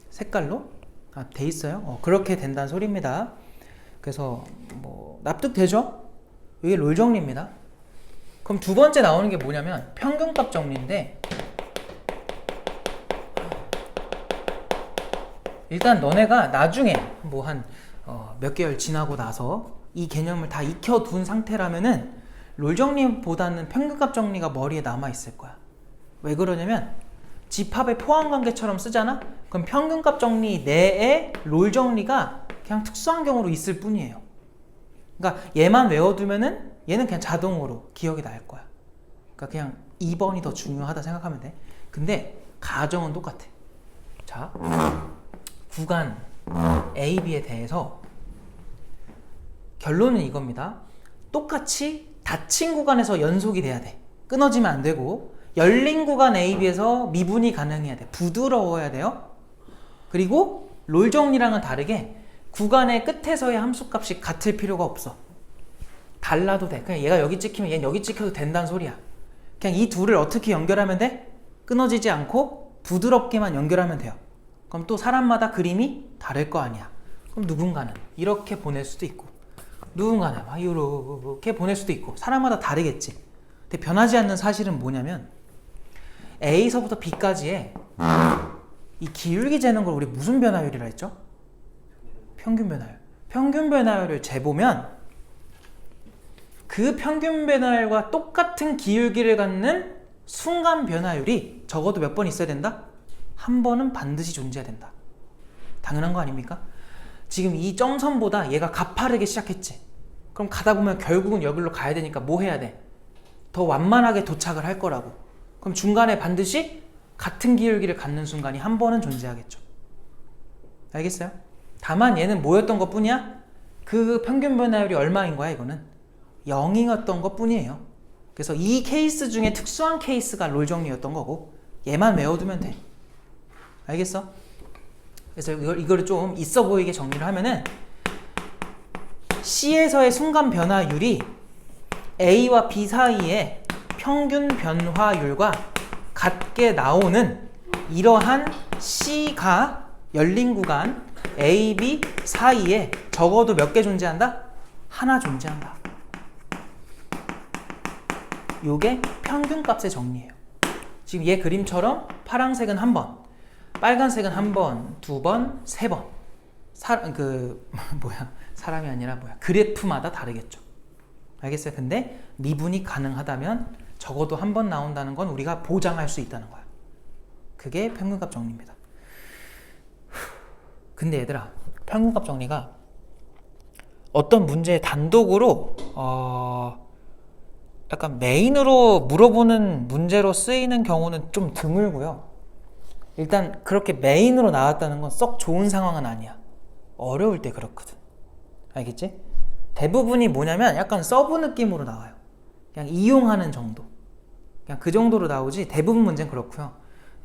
색깔로? 아, 돼 있어요? 그렇게 된다는 소리입니다. 그래서 뭐 납득되죠? 이게 롤 정리입니다. 그럼 두 번째 나오는 게 뭐냐면 평균값 정리인데, 일단 너네가 나중에 뭐 한 몇 개월 지나고 나서 이 개념을 다 익혀둔 상태라면은 롤 정리보다는 평균값 정리가 머리에 남아있을 거야. 왜 그러냐면 집합의 포함관계처럼 쓰잖아? 그럼 평균값 정리 내에 롤 정리가 그냥 특수한 경우로 있을 뿐이에요. 그러니까 얘만 외워두면은 얘는 그냥 자동으로 기억이 날 거야. 그러니까 그냥 2번이 더 중요하다 생각하면 돼. 근데 가정은 똑같아. 자, 구간 A, B에 대해서 결론은 이겁니다. 똑같이 닫힌 구간에서 연속이 돼야 돼. 끊어지면 안 되고, 열린 구간 A, B에서 미분이 가능해야 돼. 부드러워야 돼요. 그리고 롤 정리랑은 다르게 구간의 끝에서의 함수값이 같을 필요가 없어. 달라도 돼. 그냥 얘가 여기 찍히면 얘는 여기 찍혀도 된다는 소리야. 그냥 이 둘을 어떻게 연결하면 돼? 끊어지지 않고 부드럽게만 연결하면 돼요. 그럼 또 사람마다 그림이 다를 거 아니야. 그럼 누군가는 이렇게 보낼 수도 있고 누군가는 막 이렇게 보낼 수도 있고 사람마다 다르겠지. 근데 변하지 않는 사실은 뭐냐면 A서부터 B까지의 이 기울기 재는 걸 우리 무슨 변화율이라 했죠? 평균 변화율. 평균 변화율을 재보면 그 평균 변화율과 똑같은 기울기를 갖는 순간 변화율이 적어도 몇 번 있어야 된다? 한 번은 반드시 존재해야 된다. 당연한 거 아닙니까? 지금 이 점선보다 얘가 가파르게 시작했지. 그럼 가다 보면 결국은 여기로 가야 되니까 뭐 해야 돼? 더 완만하게 도착을 할 거라고. 그럼 중간에 반드시 같은 기울기를 갖는 순간이 한 번은 존재하겠죠. 알겠어요? 다만 얘는 뭐였던 것 뿐이야? 그 평균 변화율이 얼마인 거야 이거는? 0이었던 것 뿐이에요. 그래서 이 케이스 중에 특수한 케이스가 롤 정리였던 거고 얘만 외워두면 돼. 알겠어? 그래서 이거를 좀 있어 보이게 정리를 하면은 C에서의 순간 변화율이 A와 B 사이의 평균 변화율과 같게 나오는 이러한 C가 열린 구간 A, B 사이에 적어도 몇 개 존재한다? 하나 존재한다. 요게 평균값의 정리예요. 지금 얘 그림처럼 파란색은 한 번, 빨간색은 한 번, 두 번, 세 번. 사람이 아니라 그래프마다 다르겠죠. 알겠어요? 근데 미분이 가능하다면 적어도 한 번 나온다는 건 우리가 보장할 수 있다는 거야. 그게 평균값 정리입니다. 근데 얘들아, 평균값 정리가 어떤 문제에 단독으로 약간 메인으로 물어보는 문제로 쓰이는 경우는 좀 드물고요. 일단 그렇게 메인으로 나왔다는 건 썩 좋은 상황은 아니야. 어려울 때 그렇거든. 알겠지? 대부분이 뭐냐면 약간 서브 느낌으로 나와요. 그냥 이용하는 정도. 그냥 그 정도로 나오지 대부분 문제는 그렇고요.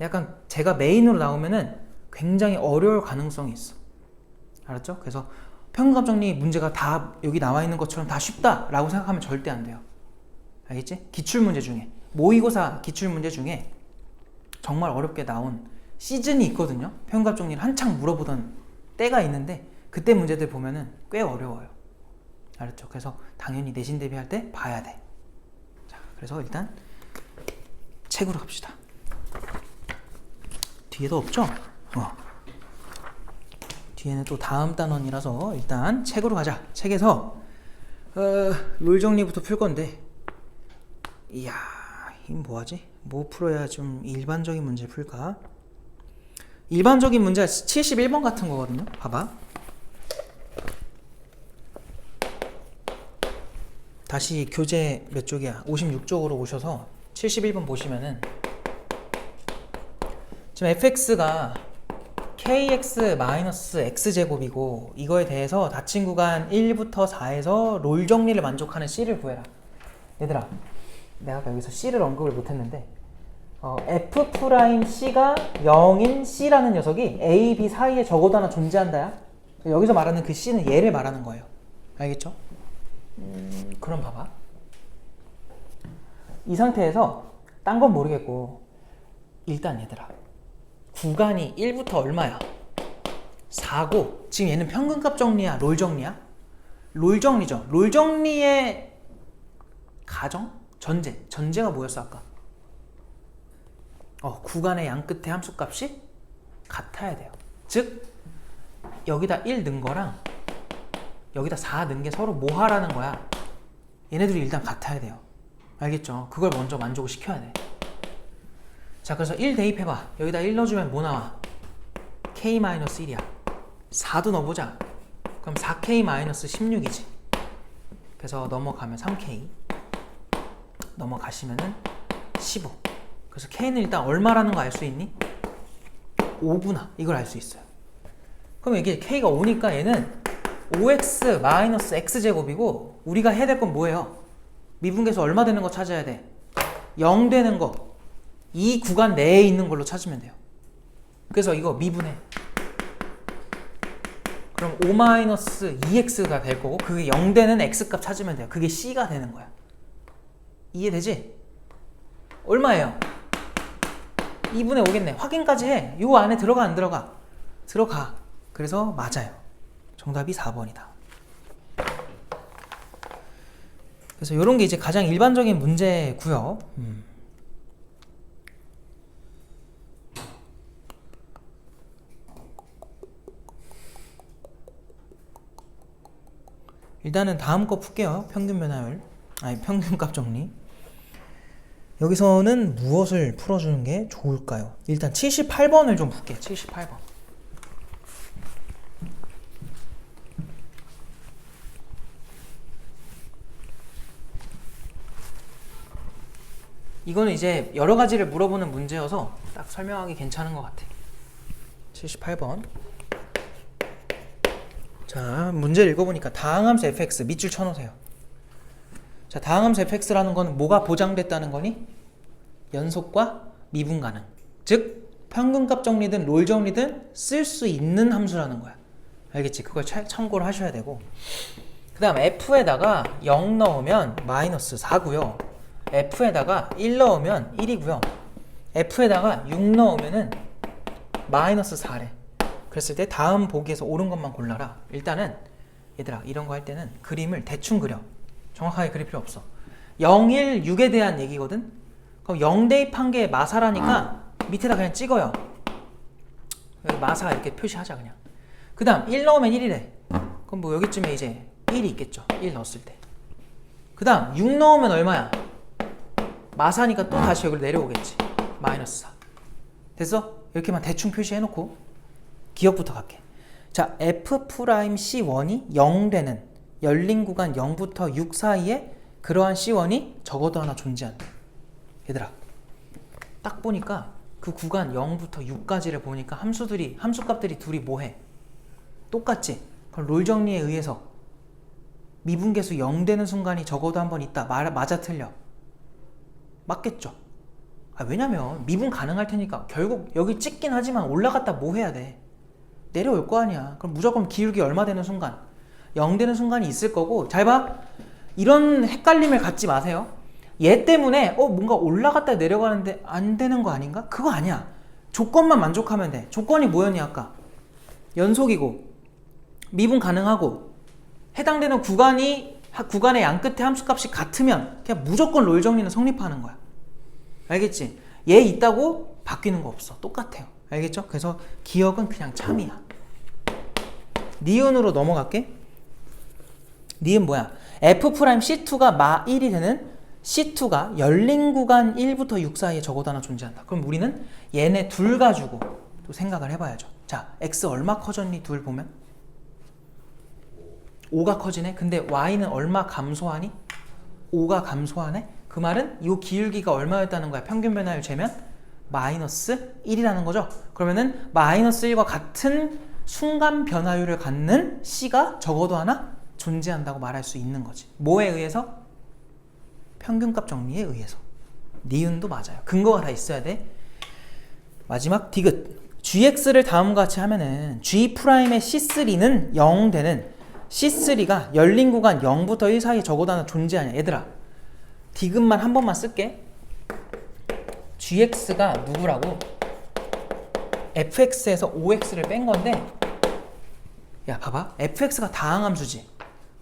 약간 제가 메인으로 나오면은 굉장히 어려울 가능성이 있어. 알았죠? 그래서 평균값 정리 문제가 다 여기 나와 있는 것처럼 다 쉽다라고 생각하면 절대 안 돼요. 알겠지? 기출문제 중에 모의고사 기출문제 중에 정말 어렵게 나온 시즌이 있거든요. 평균값 정리를 한창 물어보던 때가 있는데 그때 문제들 보면은 꽤 어려워요. 알았죠? 그래서 당연히 내신 대비할 때 봐야 돼. 자, 그래서 일단 책으로 갑시다. 뒤에도 없죠? 뒤에는 또 다음 단원이라서 일단 책으로 가자. 책에서 롤 정리부터 풀 건데, 이야, 이건 뭐하지? 뭐 풀어야 좀 일반적인 문제 풀까? 일반적인 문제가 71번 같은 거거든요. 봐봐. 다시 교재 몇 쪽이야? 56쪽으로 오셔서 71번 보시면은 지금 fx가 kx-x제곱이고 이거에 대해서 닫힌 구간 1부터 4에서 롤 정리를 만족하는 c를 구해라. 얘들아, 내가 아까 여기서 c를 언급을 못했는데 f'c가 0인 c라는 녀석이 a, b 사이에 적어도 하나 존재한다야. 여기서 말하는 그 c는 얘를 말하는 거예요. 알겠죠? 그럼 봐봐. 이 상태에서 딴 건 모르겠고 일단 얘들아, 구간이 1부터 얼마야? 4고 지금 얘는 평균값 정리야? 롤 정리야? 롤 정리죠. 롤 정리의 가정? 전제가 뭐였어 아까? 구간의 양 끝에 함수값이 같아야 돼요. 즉 여기다 1 넣은 거랑 여기다 4 넣은 게 서로 뭐 하라는 거야? 얘네들이 일단 같아야 돼요. 알겠죠? 그걸 먼저 만족을 시켜야 돼. 자, 그래서 1 대입해봐. 여기다 1 넣어주면 뭐 나와? k-1이야. 4도 넣어보자. 그럼 4k-16이지. 그래서 넘어가면 3k, 넘어가시면은 15. 그래서 k는 일단 얼마라는 거 알 수 있니? 5구나. 이걸 알 수 있어요. 그럼 이게 k가 5니까 얘는 5x-x제곱이고 우리가 해야 될 건 뭐예요? 미분계수 얼마 되는 거 찾아야 돼? 0 되는 거. 이 구간 내에 있는 걸로 찾으면 돼요. 그래서 이거 미분해. 그럼 5-2x가 될 거고 그게 0 되는 x값 찾으면 돼요. 그게 c가 되는 거야. 이해되지? 얼마예요? 2분의 5겠네. 확인까지 해. 요 안에 들어가 안 들어가? 들어가. 그래서 맞아요. 정답이 4번이다. 그래서 이런 게 이제 가장 일반적인 문제고요. 일단은 다음 거 풀게요. 평균 변화율. 아니 평균값 정리. 여기서는 무엇을 풀어주는 게 좋을까요? 일단 78번을 좀 볼게. 78번. 이거는 이제 여러 가지를 물어보는 문제여서 딱 설명하기 괜찮은 것 같아. 78번. 자, 문제를 읽어보니까 다항함수 fx 밑줄 쳐놓으세요. 자, 다항함수 fx라는 건 뭐가 보장됐다는 거니? 연속과 미분 가능. 즉 평균값 정리든 롤 정리든 쓸 수 있는 함수라는 거야. 알겠지? 그걸 참고를 하셔야 되고, 그 다음 f에다가 0 넣으면 마이너스 4고요 f에다가 1 넣으면 1이고요 f에다가 6 넣으면은 마이너스 4래. 그랬을 때 다음 보기에서 옳은 것만 골라라. 일단은 얘들아 이런 거 할 때는 그림을 대충 그려. 정확하게 그릴 필요 없어. 0, 1, 6에 대한 얘기거든. 그럼 0 대입한 게 마사라니까 밑에다 그냥 찍어요. 여기 마사 이렇게 표시하자 그냥. 그 다음 1 넣으면 1이래. 그럼 뭐 여기쯤에 이제 1이 있겠죠. 1 넣었을 때. 그 다음 6 넣으면 얼마야? 마사니까 또 다시 여기로 내려오겠지. 마이너스 4. 됐어? 이렇게만 대충 표시해놓고 기억부터 갈게. 자, F'C1이 0 되는 열린 구간 0부터 6 사이에 그러한 C1이 적어도 하나 존재한다. 얘들아 딱 보니까 그 구간 0부터 6까지를 보니까 함수값들이 둘이 뭐해? 똑같지? 그럼 롤 정리에 의해서 미분계수 0 되는 순간이 적어도 한 번 있다. 맞아 틀려? 맞겠죠? 왜냐면 미분 가능할 테니까 결국 여기 찍긴 하지만 올라갔다 뭐 해야 돼? 내려올 거 아니야. 그럼 무조건 기울기 얼마 되는 순간? 0 되는 순간이 있을 거고. 잘 봐. 이런 헷갈림을 갖지 마세요. 얘 때문에 뭔가 올라갔다 내려가는데 안 되는 거 아닌가? 그거 아니야. 조건만 만족하면 돼. 조건이 뭐였니 아까? 연속이고 미분 가능하고 해당되는 구간의 양 끝에 함수값이 같으면 그냥 무조건 롤 정리는 성립하는 거야. 알겠지? 얘 있다고 바뀌는 거 없어. 똑같아요. 알겠죠? 그래서 기억은 그냥 참이야. 니은으로 넘어갈게. 니은 뭐야? F'C2가 마 1이 되는 C2가 열린 구간 1부터 6 사이에 적어도 하나 존재한다. 그럼 우리는 얘네 둘 가지고 또 생각을 해봐야죠. 자, X 얼마 커졌니? 둘 보면 5가 커지네. 근데 Y는 얼마 감소하니? 5가 감소하네. 그 말은 이 기울기가 얼마였다는 거야? 평균 변화율 재면 마이너스 1이라는 거죠. 그러면은 마이너스 1과 같은 순간 변화율을 갖는 C가 적어도 하나 존재한다고 말할 수 있는 거지. 뭐에 의해서? 평균값 정리에 의해서. 니은도 맞아요. 근거가 다 있어야 돼. 마지막 디귿. gx를 다음과 같이 하면은 g'의 C3는 0 되는 C3가 열린 구간 0부터 1 사이에 적어도 하나 존재하냐. 얘들아 디귿만 한 번만 쓸게. gx가 누구라고? fx에서 5x를 뺀 건데, 야 봐봐. fx가 다항함수지.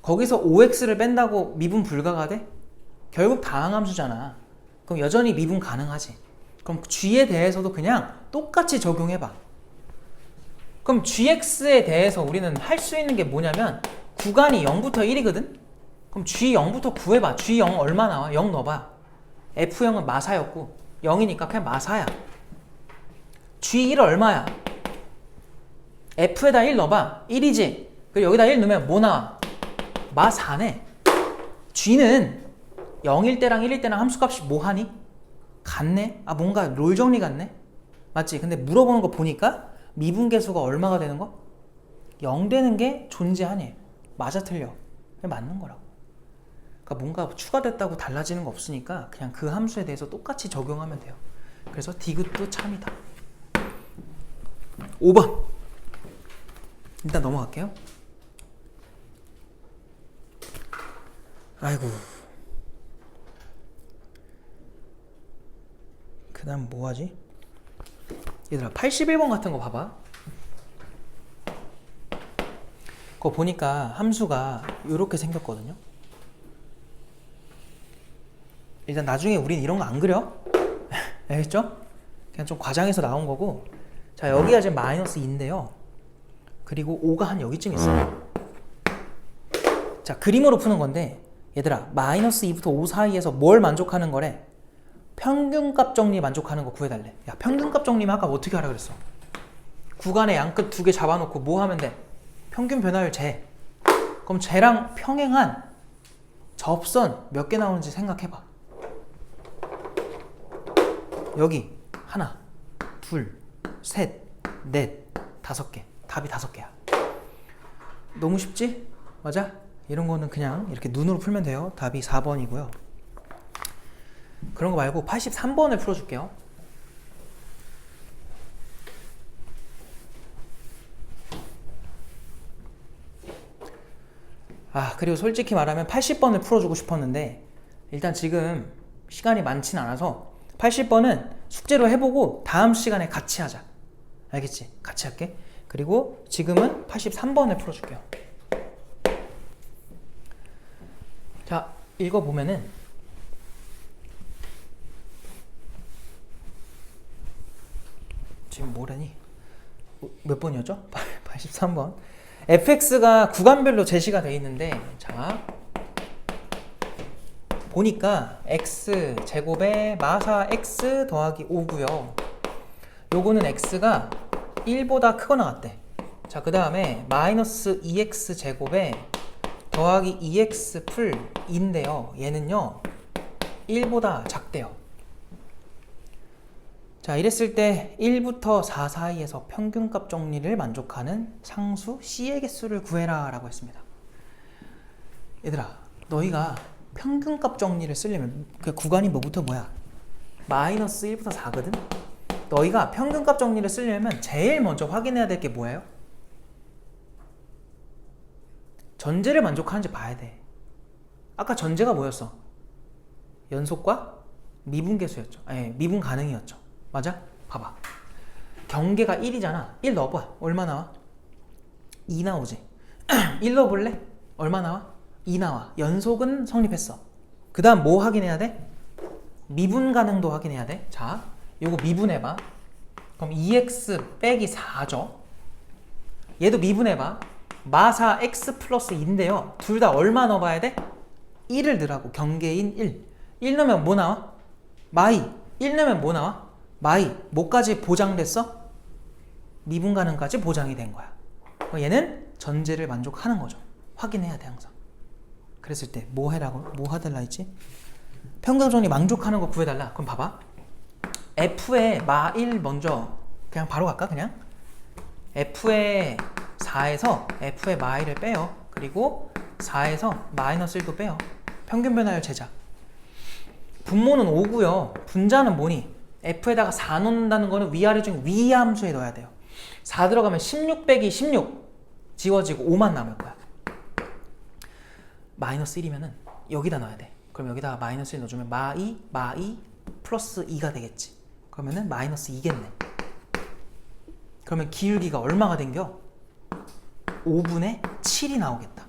거기서 5x를 뺀다고 미분 불가가 돼? 결국 다항함수잖아. 그럼 여전히 미분 가능하지. 그럼 g에 대해서도 그냥 똑같이 적용해봐. 그럼 gx에 대해서 우리는 할 수 있는 게 뭐냐면 구간이 0부터 1이거든? 그럼 g0부터 구해봐. g0 얼마 나와? 0 넣어봐. f0은 마사였고 0이니까 그냥 마사야. g1 얼마야? f에다 1 넣어봐. 1이지? 그리고 여기다 1 넣으면 뭐 나와? 마4네. g는 0일 때랑 1일 때랑 함수값이 뭐하니? 같네? 뭔가 롤 정리 같네? 맞지? 근데 물어보는 거 보니까 미분계수가 얼마가 되는 거? 0 되는 게 존재하니? 맞아 틀려? 그냥 맞는 거라고. 그러니까 뭔가 추가됐다고 달라지는 거 없으니까 그냥 그 함수에 대해서 똑같이 적용하면 돼요. 그래서 디귿도 참이다. 5번 일단 넘어갈게요. 아이고, 그 다음 뭐하지? 얘들아 81번 같은 거 봐봐. 그거 보니까 함수가 이렇게 생겼거든요. 일단 나중에 우린 이런 거 안 그려. 알겠죠? 그냥 좀 과장해서 나온 거고. 자, 여기가 지금 마이너스 2인데요 그리고 5가 한 여기쯤 있어요. 자, 그림으로 푸는 건데 얘들아, 마이너스 2부터 5 사이에서 뭘 만족하는 거래? 평균값 정리 만족하는 거 구해달래. 야, 평균값 정리면 아까 어떻게 하라 그랬어? 구간의 양끝 두 개 잡아놓고 뭐 하면 돼? 평균 변화율 재. 그럼 쟤랑 평행한 접선 몇 개 나오는지 생각해봐. 여기 하나, 둘, 셋, 넷, 5개. 답이 5개야. 너무 쉽지? 맞아? 이런 거는 그냥 이렇게 눈으로 풀면 돼요. 답이 4번이고요. 그런 거 말고 83번을 풀어줄게요. 그리고 솔직히 말하면 80번을 풀어주고 싶었는데 일단 지금 시간이 많진 않아서 80번은 숙제로 해보고 다음 시간에 같이 하자. 알겠지? 같이 할게. 그리고 지금은 83번을 풀어줄게요. 자, 읽어보면은 지금 뭐라니? 몇 번이었죠? 83번. fx가 구간별로 제시가 되어 있는데, 자 보니까 x 제곱에 마사 x 더하기 5고요. 요거는 x가 1보다 크거나 같대. 자, 그 다음에 마이너스 2x 제곱에 더하기 2x 풀 2인데요. 얘는요 1보다 작대요. 자, 이랬을 때 1부터 4 사이에서 평균값 정리를 만족하는 상수 C의 개수를 구해라 라고 했습니다. 얘들아, 너희가 평균값 정리를 쓰려면 그 구간이 뭐부터 뭐야? 마이너스 1부터 4거든? 너희가 평균값 정리를 쓰려면 제일 먼저 확인해야 될 게 뭐예요? 전제를 만족하는지 봐야 돼. 아까 전제가 뭐였어? 연속과 미분계수였죠. 아니, 미분 가능이었죠. 맞아? 봐봐. 경계가 1이잖아. 1 넣어봐. 얼마 나와? 2 나오지. 1 넣어볼래? 얼마 나와? 2 나와. 연속은 성립했어. 그 다음 뭐 확인해야 돼? 미분 가능도 확인해야 돼. 자, 요거 미분해봐. 그럼 2x 빼기 4죠. 얘도 미분해봐. 마사 x 플러스 2인데요. 둘 다 얼마 넣어봐야 돼? 1을 넣으라고. 경계인 1. 1 넣으면 뭐 나와? 마이. 1 넣으면 뭐 나와? 마이. 뭐까지 보장됐어? 미분 가능까지 보장이 된 거야. 얘는 전제를 만족하는 거죠. 확인해야 돼 항상. 그랬을 때 뭐 해라고? 뭐 하달라 했지? 평균 정리 만족하는 거 구해달라. 그럼 봐봐. f의 마1 먼저 그냥 바로 갈까? 그냥 f의 4에서 f의 마1을 빼요. 그리고 4에서 마이너스 1도 빼요. 평균 변화율 제자. 분모는 5고요. 분자는 뭐니? f에다가 4 넣는다는 거는 위아래 중 위 함수에 넣어야 돼요. 4 들어가면 16 빼기 16 지워지고 5만 남을 거야. 마이너스 1이면은 여기다 넣어야 돼. 그럼 여기다가 마이너스 1 넣어주면 마2 플러스 2가 되겠지. 그러면은 마이너스 2겠네. 그러면 기울기가 얼마가 된겨? 5분의 7이 나오겠다.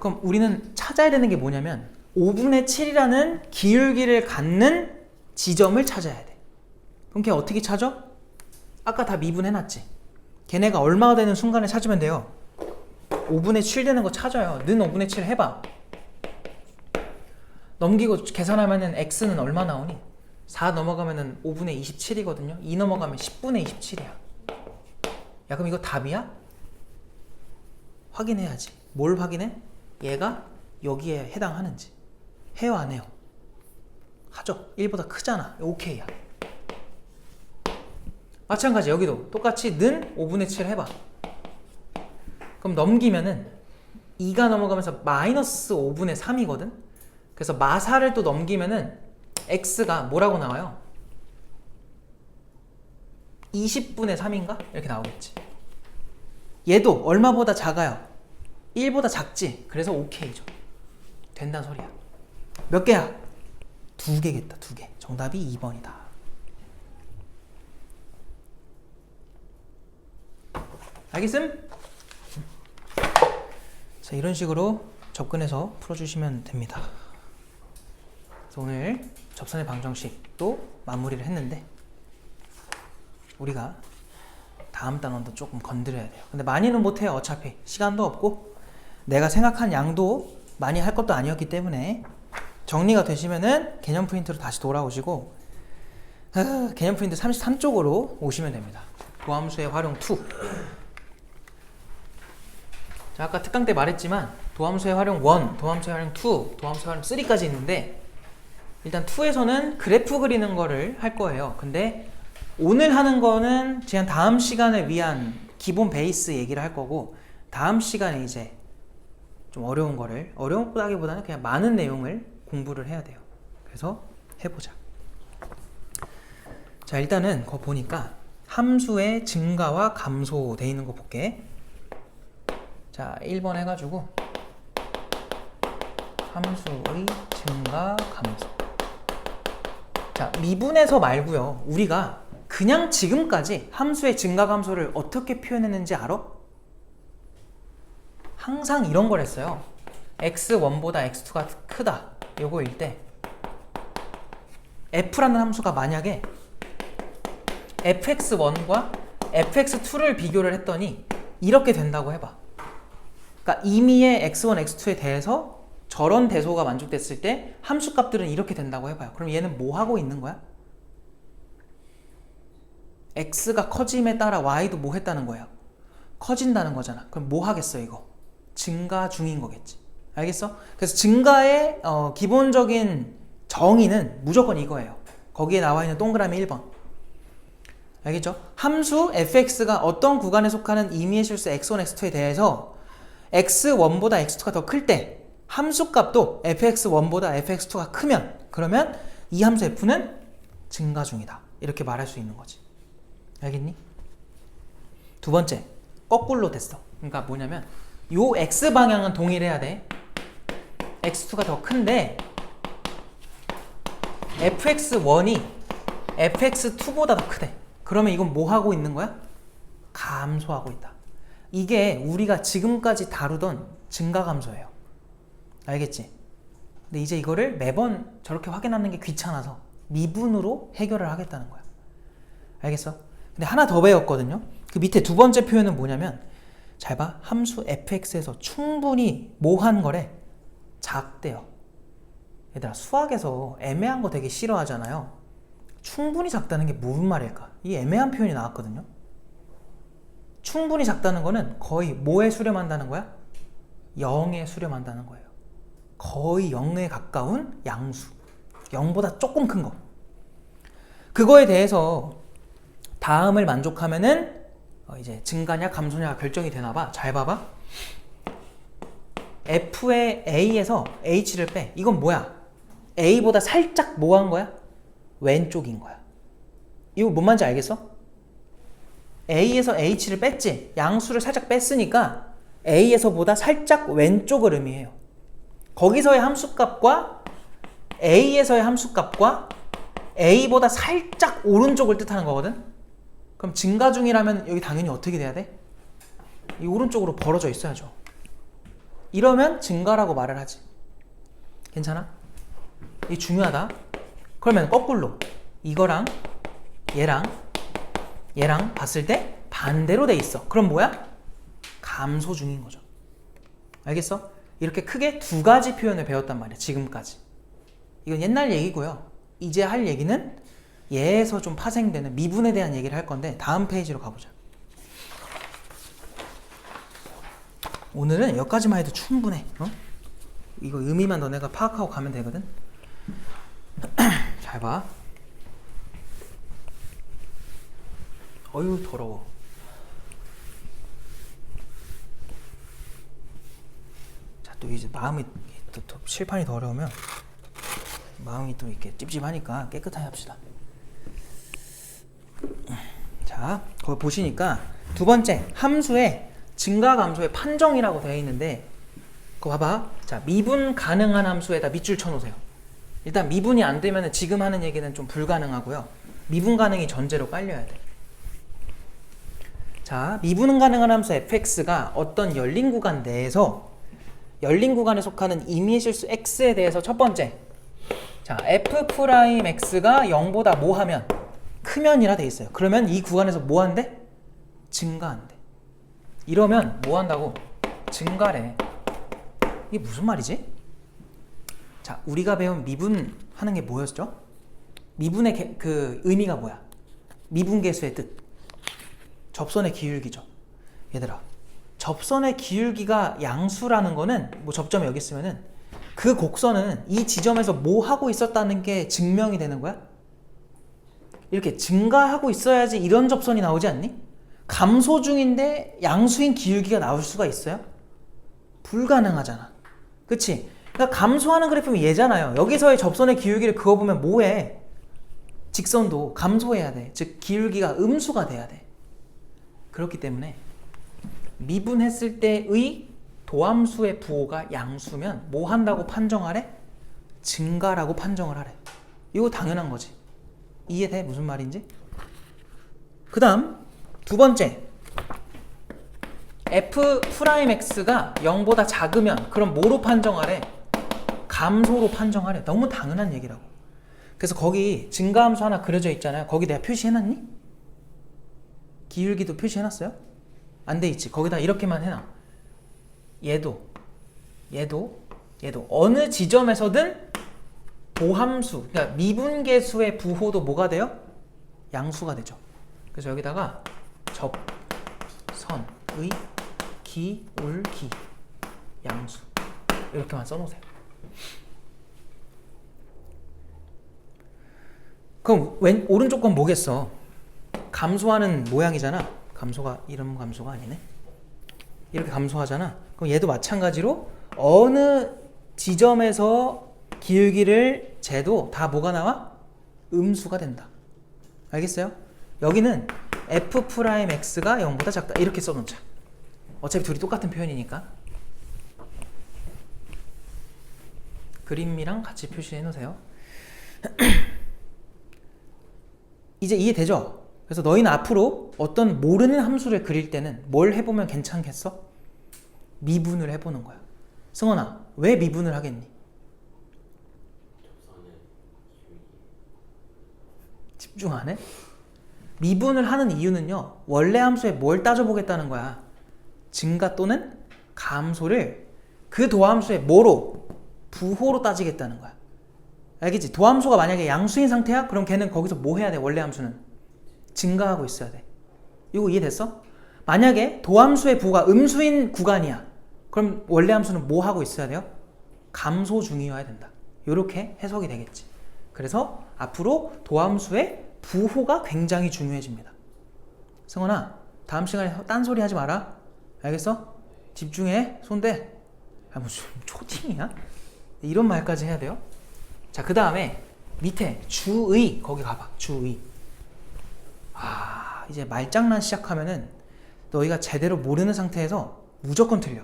그럼 우리는 찾아야 되는 게 뭐냐면 5분의 7이라는 기울기를 갖는 지점을 찾아야 돼. 그럼 걔 어떻게 찾아? 아까 다 미분해놨지. 걔네가 얼마가 되는 순간에 찾으면 돼요. 5분의 7 되는 거 찾아요. 는 5분의 7 해봐. 넘기고 계산하면은 x는 얼마 나오니? 4 넘어가면은 5분의 27이거든요. 2 넘어가면 10분의 27이야. 야, 그럼 이거 답이야? 확인해야지. 뭘 확인해? 얘가 여기에 해당하는지. 해요, 안 해요? 하죠. 1보다 크잖아. 오케이야. 마찬가지 여기도 똑같이 는 5분의 7 해봐. 그럼 넘기면은 2가 넘어가면서 마이너스 5분의 3이거든. 그래서 마사를 또 넘기면은 x가 뭐라고 나와요? 20분의 3인가? 이렇게 나오겠지. 얘도 얼마보다 작아요? 1보다 작지. 그래서 오케이죠. 된다는 소리야. 몇 개야? 2개겠다. 2개. 정답이 2번이다. 알겠음? 자, 이런 식으로 접근해서 풀어주시면 됩니다. 그래서 오늘 접선의 방정식도 마무리를 했는데 우리가 다음 단원도 조금 건드려야 돼요. 근데 많이는 못해요. 어차피 시간도 없고 내가 생각한 양도 많이 할 것도 아니었기 때문에 정리가 되시면은 개념 프린트로 다시 돌아오시고 개념 프린트 33쪽으로 오시면 됩니다. 도함수의 활용 2. 자, 아까 특강 때 말했지만 도함수의 활용 1, 도함수의 활용 2, 도함수의 활용 3까지 있는데 일단 2에서는 그래프 그리는 거를 할 거예요. 근데 오늘 하는 거는 그냥 다음 시간을 위한 기본 베이스 얘기를 할 거고 다음 시간에 이제 좀 어려운 거를 어려운 거라기보다는 그냥 많은 내용을 공부를 해야 돼요. 그래서 해보자. 자, 일단은 거 보니까 함수의 증가와 감소 돼 있는 거 볼게. 자, 1번 해가지고 함수의 증가 감소. 자, 미분에서 말고요. 우리가 그냥 지금까지 함수의 증가 감소를 어떻게 표현했는지 알아? 항상 이런 걸 했어요. x1보다 x2가 크다. 요거일 때 f라는 함수가 만약에 fx1과 fx2를 비교를 했더니 이렇게 된다고 해봐. 그러니까 임의의 x1, x2에 대해서 저런 대소가 만족됐을 때 함수 값들은 이렇게 된다고 해봐요. 그럼 얘는 뭐 하고 있는 거야? x가 커짐에 따라 y도 뭐 했다는 거예요? 커진다는 거잖아. 그럼 뭐 하겠어 이거? 증가 중인 거겠지. 알겠어? 그래서 증가의 기본적인 정의는 무조건 이거예요. 거기에 나와 있는 동그라미 1번. 알겠죠? 함수 fx가 어떤 구간에 속하는 임의의 실수 x1, x2에 대해서 x1보다 x2가 더 클 때 함수 값도 fx1보다 fx2가 크면 그러면 이 함수 f는 증가 중이다. 이렇게 말할 수 있는 거지. 알겠니? 두 번째, 거꾸로 됐어. 그러니까 뭐냐면 요 x방향은 동일해야 돼. x2가 더 큰데 fx1이 fx2보다 더 크대. 그러면 이건 뭐 하고 있는 거야? 감소하고 있다. 이게 우리가 지금까지 다루던 증가 감소예요. 알겠지? 근데 이제 이거를 매번 저렇게 확인하는 게 귀찮아서 미분으로 해결을 하겠다는 거야. 알겠어? 근데 하나 더 배웠거든요. 그 밑에 두 번째 표현은 뭐냐면 잘 봐. 함수 fx에서 충분히 뭐한 거래? 작대요. 얘들아, 수학에서 애매한 거 되게 싫어하잖아요. 충분히 작다는 게 무슨 말일까? 이 애매한 표현이 나왔거든요. 충분히 작다는 거는 거의 뭐에 수렴한다는 거야? 0에 수렴한다는 거예요. 거의 0에 가까운 양수. 0보다 조금 큰 거. 그거에 대해서 다음을 만족하면은 이제 증가냐 감소냐가 결정이 되나 봐. 잘 봐봐. f의 a에서 h를 빼. 이건 뭐야? a보다 살짝 뭐 한 거야? 왼쪽인 거야. 이거 뭔 말인지 알겠어? a에서 h를 뺐지? 양수를 살짝 뺐으니까 a에서보다 살짝 왼쪽을 의미해요. 거기서의 함수값과 a에서의 함수값과 a보다 살짝 오른쪽을 뜻하는 거거든? 그럼 증가 중이라면 여기 당연히 어떻게 돼야 돼? 이 오른쪽으로 벌어져 있어야죠. 이러면 증가라고 말을 하지. 괜찮아? 이게 중요하다. 그러면 거꾸로 이거랑 얘랑 봤을 때 반대로 돼 있어. 그럼 뭐야? 감소 중인 거죠. 알겠어? 이렇게 크게 두 가지 표현을 배웠단 말이야. 지금까지. 이건 옛날 얘기고요. 이제 할 얘기는 얘에서 좀 파생되는 미분에 대한 얘기를 할 건데 다음 페이지로 가보자. 오늘은 여기까지만 해도 충분해. 이거 의미만 너네가 파악하고 가면 되거든. 잘 봐. 어휴 더러워. 자, 또 이제 마음이 또 칠판이 더러우면 마음이 또 이렇게 찝찝하니까 깨끗하게 합시다. 자, 거기 보시니까 두 번째 함수의 증가 감소의 판정이라고 되어 있는데 그거 봐봐. 자, 미분 가능한 함수에다 밑줄 쳐놓으세요. 일단 미분이 안 되면 지금 하는 얘기는 좀 불가능하고요. 미분 가능이 전제로 깔려야 돼. 자, 미분 가능한 함수 fx가 어떤 열린 구간 내에서 열린 구간에 속하는 임의의 실수 x에 대해서 첫 번째, 자, f'x가 0보다 뭐 하면? 크면이라 돼 있어요. 그러면 이 구간에서 뭐 한대? 증가한대. 이러면 뭐 한다고? 증가래. 이게 무슨 말이지? 자, 우리가 배운 미분하는 게 뭐였죠? 미분의 그 의미가 뭐야? 미분계수의 뜻. 접선의 기울기죠. 얘들아, 접선의 기울기가 양수라는 거는 뭐 접점이 여기 있으면은 그 곡선은 이 지점에서 뭐 하고 있었다는 게 증명이 되는 거야? 이렇게 증가하고 있어야지 이런 접선이 나오지 않니? 감소 중인데 양수인 기울기가 나올 수가 있어요? 불가능하잖아. 그치? 그러니까 감소하는 그래프는 얘잖아요. 여기서의 접선의 기울기를 그어보면 뭐해? 직선도 감소해야 돼. 즉 기울기가 음수가 돼야 돼. 그렇기 때문에 미분했을 때의 도함수의 부호가 양수면 뭐 한다고 판정하래? 증가라고 판정을 하래. 이거 당연한 거지. 이해돼? 무슨 말인지? 그 다음 두 번째, f'x가 0보다 작으면 그럼 뭐로 판정하래? 감소로 판정하래. 너무 당연한 얘기라고. 그래서 거기 증가함수 하나 그려져 있잖아요. 거기 내가 표시해놨니? 기울기도 표시해놨어요? 안 돼 있지. 거기다 이렇게만 해놔. 얘도 어느 지점에서든 도함수, 그러니까 미분계수의 부호도 뭐가 돼요? 양수가 되죠. 그래서 여기다가 접선의 기울기 양수 이렇게만 써놓으세요. 그럼 오른쪽 건 뭐겠어? 감소하는 모양이잖아. 이름 감소가 아니네. 이렇게 감소하잖아. 그럼 얘도 마찬가지로 어느 지점에서 기울기를 재도 다 뭐가 나와? 음수가 된다. 알겠어요? 여기는 f'x가 0보다 작다. 이렇게 써놓자. 어차피 둘이 똑같은 표현이니까. 그림이랑 같이 표시해 놓으세요. 이제 이해되죠? 그래서 너희는 앞으로 어떤 모르는 함수를 그릴 때는 뭘 해보면 괜찮겠어? 미분을 해보는 거야. 승원아, 왜 미분을 하겠니? 집중 안 해? 미분을 하는 이유는요, 원래 함수에 뭘 따져보겠다는 거야? 증가 또는 감소를 그 도함수의 뭐로? 부호로 따지겠다는 거야. 알겠지? 도함수가 만약에 양수인 상태야? 그럼 걔는 거기서 뭐 해야 돼? 원래 함수는 증가하고 있어야 돼. 이거 이해됐어? 만약에 도함수의 부호가 음수인 구간이야. 그럼 원래 함수는 뭐 하고 있어야 돼요? 감소 중이어야 된다. 이렇게 해석이 되겠지. 그래서 앞으로 도함수의 부호가 굉장히 중요해집니다. 승원아, 다음 시간에 딴소리 하지 마라. 알겠어? 집중해. 손 대. 무슨 초딩이야? 이런 말까지 해야 돼요? 자, 그 다음에 밑에 주의, 거기 가봐. 주의. 이제 말장난 시작하면은 너희가 제대로 모르는 상태에서 무조건 틀려.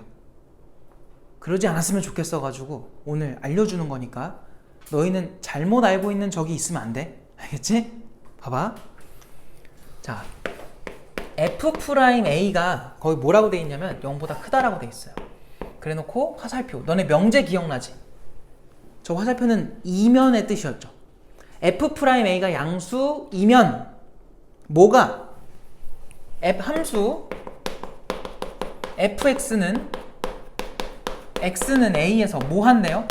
그러지 않았으면 좋겠어 가지고 오늘 알려주는 거니까 너희는 잘못 알고 있는 적이 있으면 안 돼. 알겠지? 봐봐. 자, f'A가 거기 뭐라고 돼 있냐면 0보다 크다라고 돼 있어요. 그래 놓고 화살표. 너네 명제 기억나지? 저 화살표는 이면의 뜻이었죠. f'A가 양수이면 뭐가? 함수 fx는 A에서 뭐 한대요?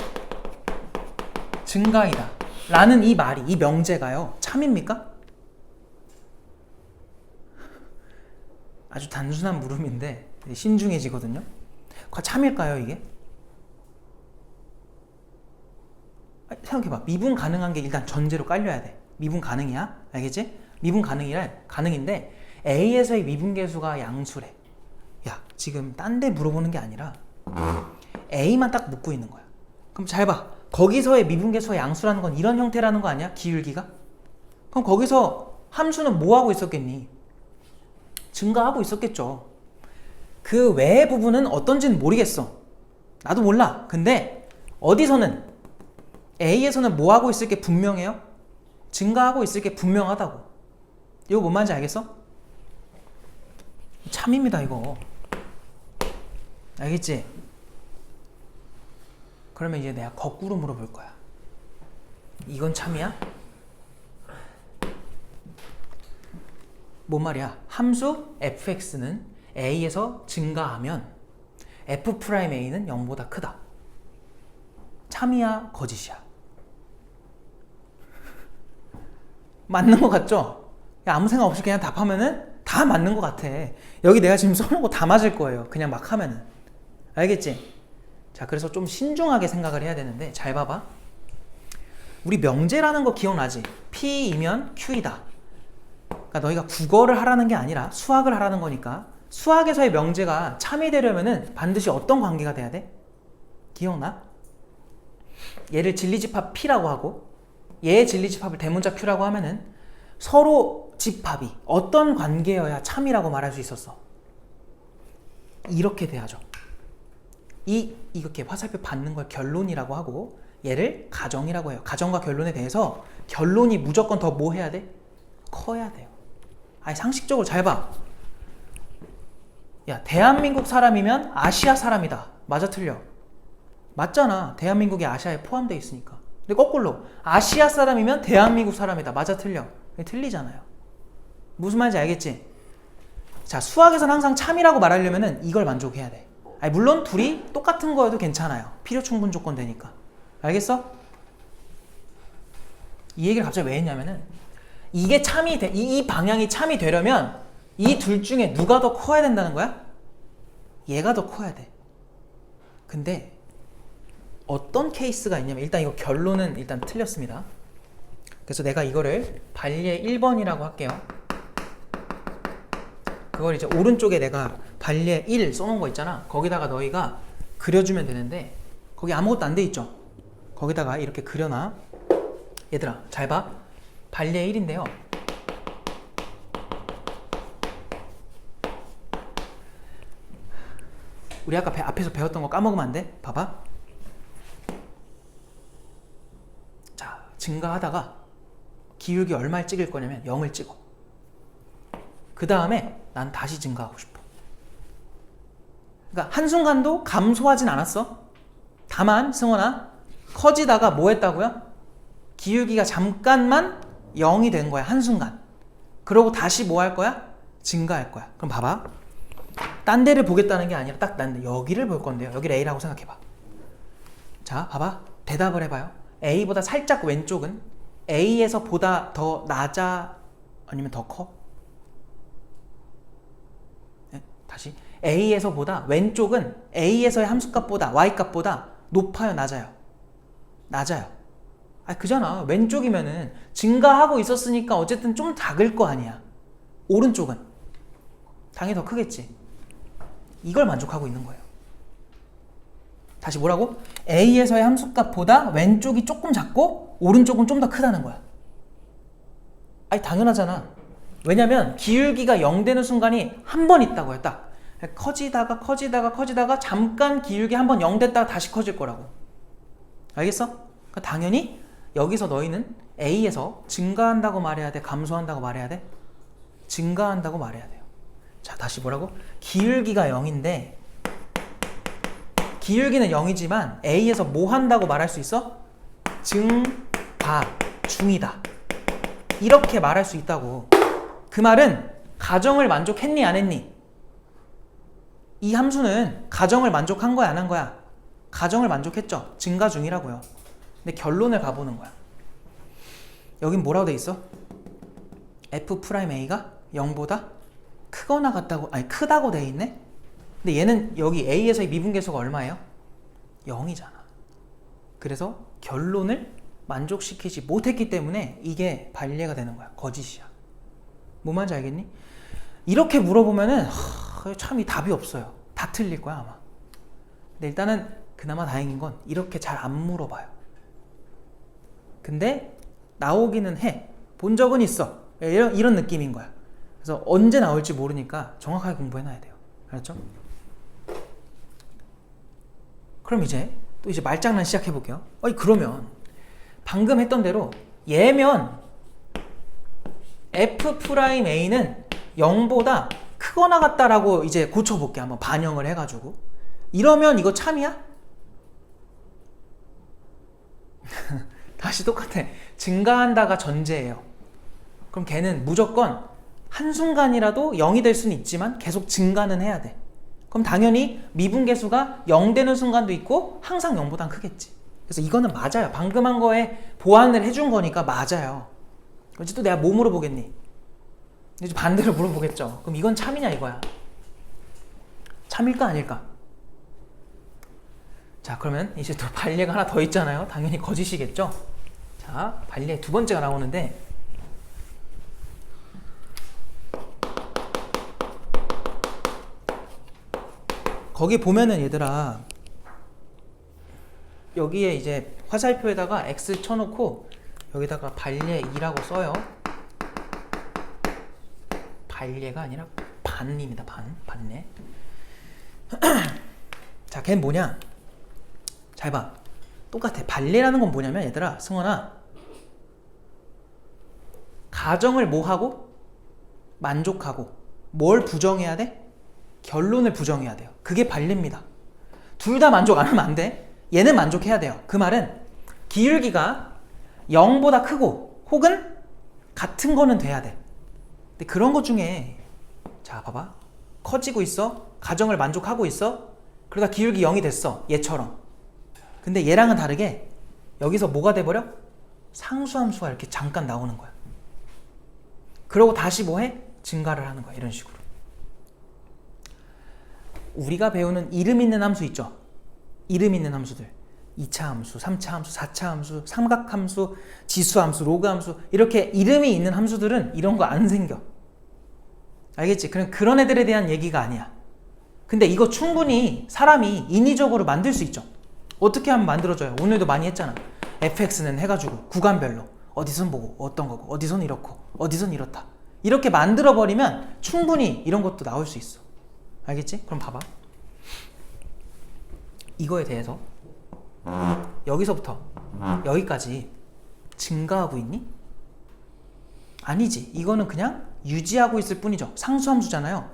증가이다 라는 이 말이, 이 명제가요, 참입니까? 아주 단순한 물음인데 신중해지거든요. 참일까요 이게? 생각해봐. 미분 가능한 게 일단 전제로 깔려야 돼. 미분 가능이야? 알겠지? 미분 가능인데 A에서의 미분계수가 양수래. 야, 지금 딴 데 물어보는 게 아니라 A만 딱 묻고 있는 거야. 그럼 잘 봐. 거기서의 미분계수가 양수라는 건 이런 형태라는 거 아니야? 기울기가? 그럼 거기서 함수는 뭐 하고 있었겠니? 증가하고 있었겠죠. 그 외의 부분은 어떤지는 모르겠어. 나도 몰라. 근데 어디서는 A에서는 뭐 하고 있을 게 분명해요? 증가하고 있을 게 분명하다고. 이거 뭔 말인지 알겠어? 참입니다 이거. 알겠지? 그러면 이제 내가 거꾸로 물어볼 거야. 이건 참이야? 뭔 말이야? 함수 fx는 a에서 증가하면 f'A는 0보다 크다. 참이야 거짓이야? 맞는 것 같죠? 아무 생각 없이 그냥 답하면은 다 맞는 것 같아. 여기 내가 지금 써놓은 거 다 맞을 거예요. 그냥 막 하면은. 알겠지? 자, 그래서 좀 신중하게 생각을 해야 되는데 잘 봐봐. 우리 명제라는 거 기억나지? P이면 Q이다. 그러니까 너희가 국어를 하라는 게 아니라 수학을 하라는 거니까 수학에서의 명제가 참이 되려면은 반드시 어떤 관계가 돼야 돼? 기억나? 얘를 진리집합 P라고 하고 얘의 진리집합을 대문자 Q라고 하면은 서로 집합이 어떤 관계여야 참이라고 말할 수 있었어? 이렇게 돼야죠. 이렇게 화살표 받는 걸 결론이라고 하고 얘를 가정이라고 해요. 가정과 결론에 대해서 결론이 무조건 더 뭐 해야 돼? 커야 돼요. 아니 상식적으로 잘 봐. 야, 대한민국 사람이면 아시아 사람이다. 맞아 틀려? 맞잖아. 대한민국이 아시아에 포함되어 있으니까. 근데 거꾸로 아시아 사람이면 대한민국 사람이다. 맞아 틀려? 틀리잖아요. 무슨 말인지 알겠지? 자, 수학에서는 항상 참이라고 말하려면 이걸 만족해야 돼. 아니, 물론 둘이 똑같은 거여도 괜찮아요. 필요 충분 조건 되니까. 알겠어? 이 얘기를 갑자기 왜 했냐면은 이게 참이 돼, 이 방향이 참이 되려면 이 둘 중에 누가 더 커야 된다는 거야? 얘가 더 커야 돼. 근데 어떤 케이스가 있냐면 일단 이거 결론은 일단 틀렸습니다. 그래서 내가 이거를 발리의 1번이라고 할게요. 그걸 이제 오른쪽에 내가 발리의 1 써놓은 거 있잖아. 거기다가 너희가 그려주면 되는데 거기 아무것도 안 돼 있죠? 거기다가 이렇게 그려놔. 얘들아 잘 봐. 발리의 1인데요. 우리 아까 앞에서 배웠던 거 까먹으면 안 돼? 봐봐. 자, 증가하다가 기울기 얼마를 찍을 거냐면 0을 찍어. 그 다음에 난 다시 증가하고 싶어. 그러니까 한순간도 감소하진 않았어. 다만 승원아 커지다가 뭐 했다고요? 기울기가 잠깐만 0이 된 거야. 한순간. 그러고 다시 뭐 할 거야? 증가할 거야. 그럼 봐봐. 딴 데를 보겠다는 게 아니라 딱 난 여기를 볼 건데요. 여기를 A라고 생각해봐. 자, 봐봐. 대답을 해봐요. A보다 살짝 왼쪽은 A에서 보다 더 낮아 아니면 더 커? 네? 다시 A에서 보다 왼쪽은 A에서의 함수값보다 Y값보다 높아요? 낮아요? 낮아요. 아, 그잖아. 왼쪽이면은 증가하고 있었으니까 어쨌든 좀 작을 거 아니야. 오른쪽은 당연히 더 크겠지. 이걸 만족하고 있는 거예요. 다시 뭐라고? A에서의 함수값보다 왼쪽이 조금 작고 오른쪽은 좀 더 크다는 거야. 아니 당연하잖아. 왜냐면 기울기가 0 되는 순간이 한 번 있다고요. 딱 커지다가 잠깐 기울기 한 번 0 됐다가 다시 커질 거라고. 알겠어? 그러니까 당연히 여기서 너희는 A에서 증가한다고 말해야 돼? 감소한다고 말해야 돼? 증가한다고 말해야 돼요. 자, 다시 뭐라고? 기울기가 0인데 기울기는 0이지만 A에서 뭐 한다고 말할 수 있어? 증가 중이다. 이렇게 말할 수 있다고. 그 말은 가정을 만족했니 안 했니? 이 함수는 가정을 만족한 거야 안 한 거야? 가정을 만족했죠. 증가 중이라고요. 근데 결론을 가보는 거야. 여긴 뭐라고 돼 있어? F'A가 0보다 크거나 같다고, 아니 크다고 돼 있네? 근데 얘는 여기 A에서의 미분계수가 얼마예요? 0이잖아. 그래서 결론을 만족시키지 못했기 때문에 이게 발리가 되는 거야. 거짓이야. 뭐 말인지 알겠니? 이렇게 물어보면은 참 이 답이 없어요. 다 틀릴 거야 아마. 근데 일단은 그나마 다행인 건 이렇게 잘 안 물어봐요. 근데 나오기는 해. 본 적은 있어. 이런 느낌인 거야. 그래서 언제 나올지 모르니까 정확하게 공부해놔야 돼요. 알았죠? 그럼 이제 또 이제 말장난 시작해 볼게요. 그러면 방금 했던 대로 얘면 F'A는 0보다 크거나 같다라고 이제 고쳐볼게. 한번 반영을 해가지고. 이러면 이거 참이야? 다시 똑같아. 증가한다가 전제예요. 그럼 걔는 무조건 한순간이라도 0이 될 수는 있지만 계속 증가는 해야 돼. 그럼 당연히 미분계수가 0 되는 순간도 있고 항상 0보단 크겠지. 그래서 이거는 맞아요. 방금 한 거에 보완을 해준 거니까 맞아요. 그렇지? 또 내가 뭐 물어보겠니? 이제 반대로 물어보겠죠. 그럼 이건 참이냐 이거야. 참일까 아닐까? 자, 그러면 이제 또 반례가 하나 더 있잖아요. 당연히 거짓이겠죠. 자, 반례 두 번째가 나오는데 거기 보면은 얘들아 여기에 이제 화살표에다가 X 쳐놓고 여기다가 반례 2라고 써요. 반례가 아니라 반입니다. 반례. 자, 걔는 뭐냐? 잘 봐. 똑같아. 반례라는 건 뭐냐면 얘들아, 승원아, 가정을 뭐 하고 만족하고 뭘 부정해야 돼? 결론을 부정해야 돼요. 그게 반례입니다. 둘 다 만족 안 하면 안 돼. 얘는 만족해야 돼요. 그 말은 기울기가 0보다 크고 혹은 같은 거는 돼야 돼. 근데 그런 것 중에 자, 봐봐. 커지고 있어. 가정을 만족하고 있어. 그러다 기울기 0이 됐어. 얘처럼. 근데 얘랑은 다르게 여기서 뭐가 돼버려? 상수함수가 이렇게 잠깐 나오는 거야. 그러고 다시 뭐해? 증가를 하는 거야. 이런 식으로. 우리가 배우는 이름 있는 함수 있죠? 이름 있는 함수들. 2차 함수, 3차 함수, 4차 함수, 삼각함수, 지수함수, 로그함수 이렇게 이름이 있는 함수들은 이런 거 안 생겨. 알겠지? 그런 애들에 대한 얘기가 아니야. 근데 이거 충분히 사람이 인위적으로 만들 수 있죠. 어떻게 하면 만들어져요? 오늘도 많이 했잖아. fx는 해가지고 구간별로 어디선 보고 어떤 거고 어디선 이렇고 어디선 이렇다. 이렇게 만들어버리면 충분히 이런 것도 나올 수 있어. 알겠지? 그럼 봐봐. 이거에 대해서 여기서부터 여기까지 증가하고 있니? 아니지. 이거는 그냥 유지하고 있을 뿐이죠. 상수함수잖아요.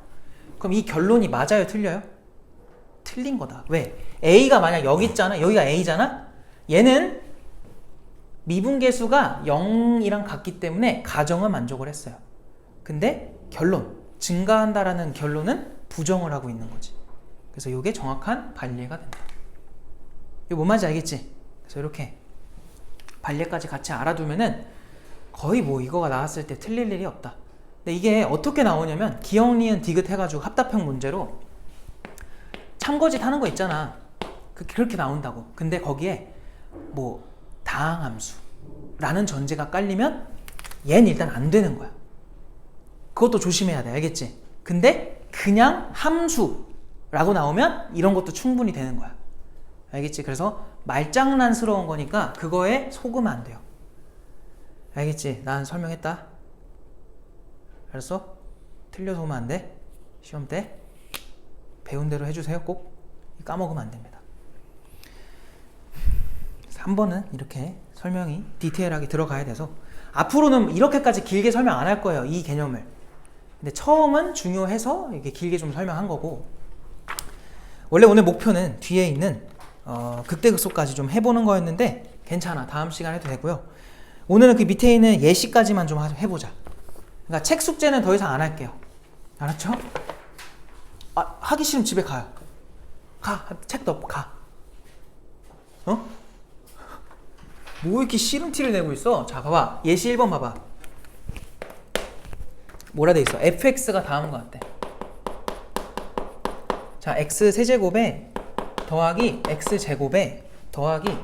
그럼 이 결론이 맞아요? 틀려요? 틀린 거다. 왜? A가 만약 여기 있잖아. 여기가 A잖아. 얘는 미분계수가 0이랑 같기 때문에 가정은 만족을 했어요. 근데 결론, 증가한다라는 결론은 부정을 하고 있는 거지. 그래서 이게 정확한 반례가 된다. 이거 뭔 말인지 알겠지? 그래서 이렇게 반례까지 같이 알아두면은 거의 뭐 이거가 나왔을 때 틀릴 일이 없다. 근데 이게 어떻게 나오냐면 기역, 니은, 디귿 해가지고 합답형 문제로 참거짓 하는 거 있잖아. 그렇게 나온다고. 근데 거기에 뭐 다항함수라는 전제가 깔리면 얘는 일단 안 되는 거야. 그것도 조심해야 돼. 알겠지? 근데 그냥 함수라고 나오면 이런 것도 충분히 되는 거야. 알겠지? 그래서 말장난스러운 거니까 그거에 속으면 안 돼요. 알겠지? 난 설명했다. 알았어? 틀려서 오면 안 돼. 시험 때 배운 대로 해주세요. 꼭 까먹으면 안 됩니다. 한 번은 이렇게 설명이 디테일하게 들어가야 돼서 앞으로는 이렇게까지 길게 설명 안 할 거예요. 이 개념을. 근데 처음은 중요해서 이렇게 길게 좀 설명한 거고, 원래 오늘 목표는 뒤에 있는 극대극소까지 좀 해보는 거였는데 괜찮아. 다음 시간에 해도 되고요. 오늘은 그 밑에 있는 예시까지만 좀 해보자. 그러니까 책 숙제는 더 이상 안 할게요. 알았죠? 아, 하기 싫으면 집에 가요. 책도 없고 가. 어? 뭐 이렇게 씨름티를 내고 있어? 자, 봐봐. 예시 1번 봐봐. 뭐라 돼 있어? fx가 다음과 같대. 자, x 세제곱에 더하기 x 제곱에 더하기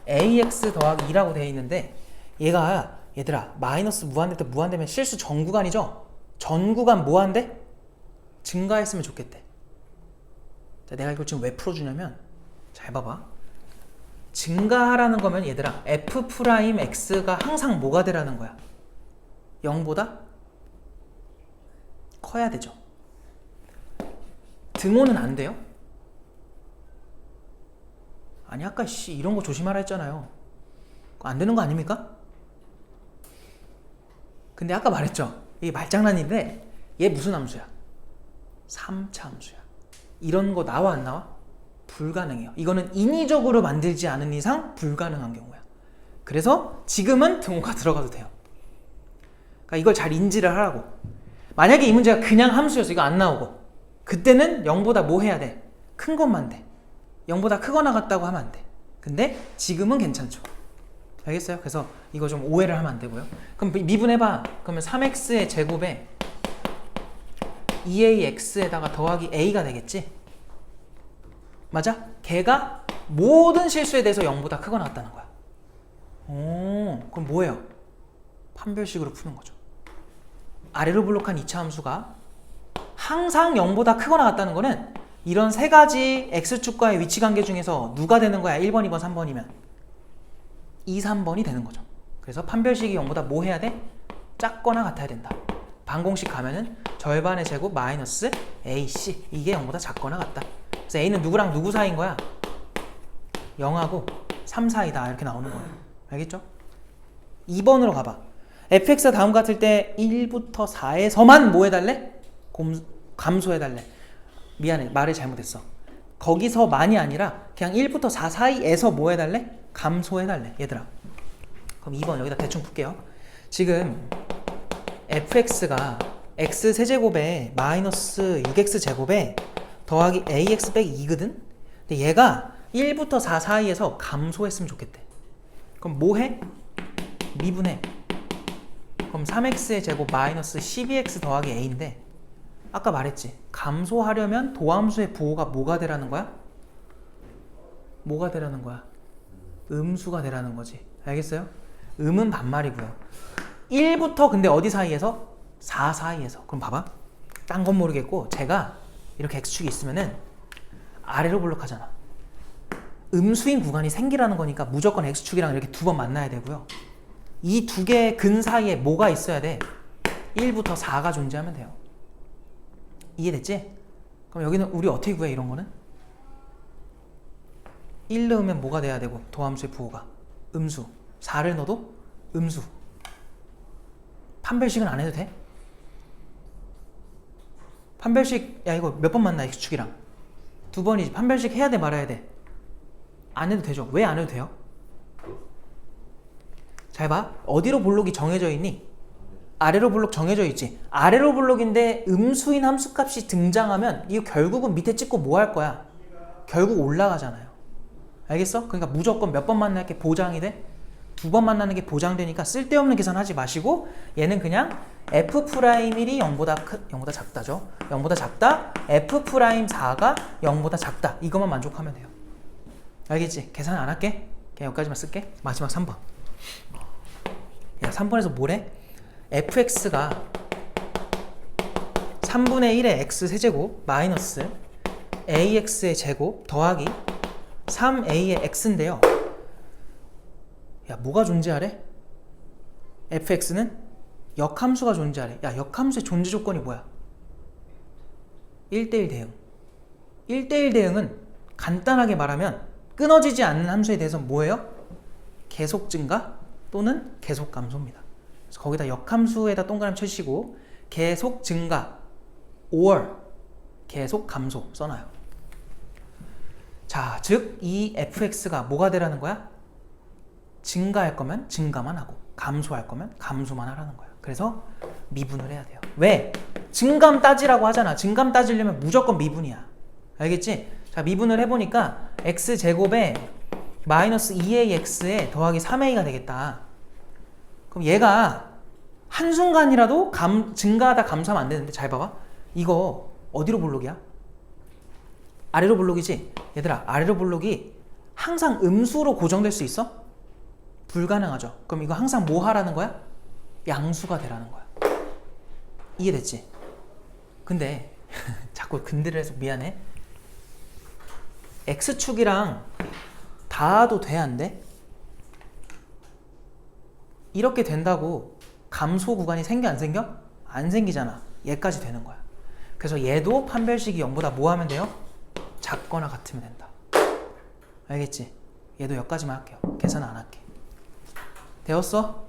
ax 더하기 2라고 되어 있는데, 얘가 얘들아 마이너스 무한대 때 무한대면 실수 전 구간이죠? 전 구간 뭐한대? 증가했으면 좋겠대. 자, 내가 이걸 지금 왜 풀어주냐면 잘 봐봐. 증가하라는 거면 얘들아 f'x가 항상 뭐가 되라는 거야? 0보다 커야 되죠. 등호는 안 돼요? 아니 아까 이런 거 조심하라 했잖아요. 안 되는 거 아닙니까? 근데 아까 말했죠. 이게 말장난인데 얘 무슨 함수야? 3차 함수야. 이런 거 나와 안 나와? 불가능해요. 이거는 인위적으로 만들지 않은 이상 불가능한 경우야. 그래서 지금은 등호가 들어가도 돼요. 그러니까 이걸 잘 인지를 하라고. 만약에 이 문제가 그냥 함수여서 이거 안 나오고, 그때는 0보다 뭐 해야 돼? 큰 것만 돼. 0보다 크거나 같다고 하면 안 돼. 근데 지금은 괜찮죠. 알겠어요? 그래서 이거 좀 오해를 하면 안 되고요. 그럼 미분해봐. 그러면 3x의 제곱에 2ax에다가 더하기 a가 되겠지? 맞아? 걔가 모든 실수에 대해서 0보다 크거나 같다는 거야. 오, 그럼 뭐예요? 판별식으로 푸는 거죠. 아래로 블록한 2차 함수가 항상 0보다 크거나 같다는 거는 이런 세 가지 x축과의 위치 관계 중에서 누가 되는 거야? 1번, 2번, 3번이면 2, 3번이 되는 거죠. 그래서 판별식이 0보다 뭐 해야 돼? 작거나 같아야 된다. 반공식 가면은 절반의 제곱 마이너스 ac, 이게 0보다 작거나 같다. 그래서 a는 누구랑 누구 사이인 거야? 0하고 3 사이다, 이렇게 나오는 거예요. 알겠죠? 2번으로 가봐. fx가 다음 같을 때 1부터 4에서만 뭐 해달래? 감소해달래. 미안해, 말을 잘못했어. 거기서만이 아니라 그냥 1부터 4 사이에서 뭐 해달래? 감소해달래. 얘들아, 그럼 2번 여기다 대충 풀게요. 지금 fx가 x 세제곱에 마이너스 6x 제곱에 더하기 ax 빼기 2거든? 근데 얘가 1부터 4 사이에서 감소했으면 좋겠대. 그럼 뭐 해? 미분해. 그럼 3x의 제곱 마이너스 12x 더하기 a인데, 아까 말했지, 감소하려면 도함수의 부호가 뭐가 되라는 거야? 뭐가 되라는 거야? 음수가 되라는 거지. 알겠어요? 음은 반말이고요. 1부터 근데 어디 사이에서? 4 사이에서. 그럼 봐봐, 딴 건 모르겠고 제가 이렇게 x축이 있으면은 아래로 블록하잖아. 음수인 구간이 생기라는 거니까 무조건 x축이랑 이렇게 두 번 만나야 되고요. 이 두 개의 근 사이에 뭐가 있어야 돼? 1부터 4가 존재하면 돼요. 이해됐지? 그럼 여기는 우리 어떻게 구해? 이런 거는 1 넣으면 뭐가 돼야 되고, 도함수의 부호가 음수. 4를 넣어도 음수. 판별식은 안 해도 돼? 판별식, 야 이거 몇 번 만나? x축이랑 2번이지. 판별식 해야 돼 말아야 돼? 안 해도 되죠. 왜 안 해도 돼요? 잘 봐. 어디로 볼록이 정해져 있니? 아래로 볼록 정해져 있지. 아래로 볼록인데 음수인 함수값이 등장하면 이거 결국은 밑에 찍고 뭐 할 거야? 결국 올라가잖아요. 알겠어? 그러니까 무조건 몇 번 만날 게 보장이 돼? 2번 만나는 게 보장되니까 쓸데없는 계산하지 마시고, 얘는 그냥 F'1이 0보다 작다죠. 0보다 작다. F'4가 0보다 작다. 이것만 만족하면 돼요. 알겠지? 계산 안 할게. 그냥 여기까지만 쓸게. 마지막 3번. 야, 3번에서 뭐래? fx가 3분의 1의 x 세제곱 마이너스 ax의 제곱 더하기 3a의 x인데요. 야, 뭐가 존재하래? fx는 역함수가 존재하래. 야, 역함수의 존재 조건이 뭐야? 1대1 대응. 1대1 대응은 간단하게 말하면 끊어지지 않는 함수에 대해서 뭐예요? 계속 증가 또는 계속 감소입니다. 그래서 거기다 역함수에다 동그라미 쳐주시고 계속 증가 or 계속 감소 써놔요. 자, 즉 이 fx가 뭐가 되라는 거야? 증가할 거면 증가만 하고 감소할 거면 감소만 하라는 거야. 그래서 미분을 해야 돼요. 왜? 증감 따지라고 하잖아. 증감 따지려면 무조건 미분이야. 알겠지? 자, 미분을 해보니까 x제곱에 마이너스 2ax에 더하기 3a가 되겠다. 그럼 얘가 한순간이라도 증가하다 감소하면 안 되는데, 잘 봐봐. 이거 어디로 볼록이야? 아래로 볼록이지? 얘들아, 아래로 볼록이 항상 음수로 고정될 수 있어? 불가능하죠. 그럼 이거 항상 뭐 하라는 거야? 양수가 되라는 거야. 이해됐지? 근데 자꾸 근대를 해서 미안해. x축이랑 닿아도 돼, 안 돼? 이렇게 된다고 감소 구간이 생겨, 안 생겨? 안 생기잖아. 얘까지 되는 거야. 그래서 얘도 판별식이 0보다 뭐 하면 돼요? 작거나 같으면 된다. 알겠지? 얘도 여기까지만 할게요. 계산 안 할게. 되었어?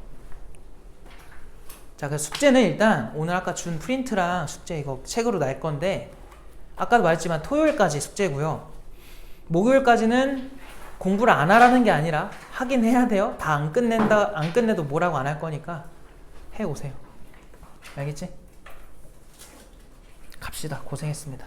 자, 그래서 숙제는 일단 오늘 아까 준 프린트랑 숙제 이거 책으로 날 건데, 아까도 말했지만 토요일까지 숙제고요. 목요일까지는 공부를 안 하라는 게 아니라 하긴 해야 돼요. 다 안 끝내도 뭐라고 안 할 거니까 해 오세요. 알겠지? 갑시다. 고생했습니다.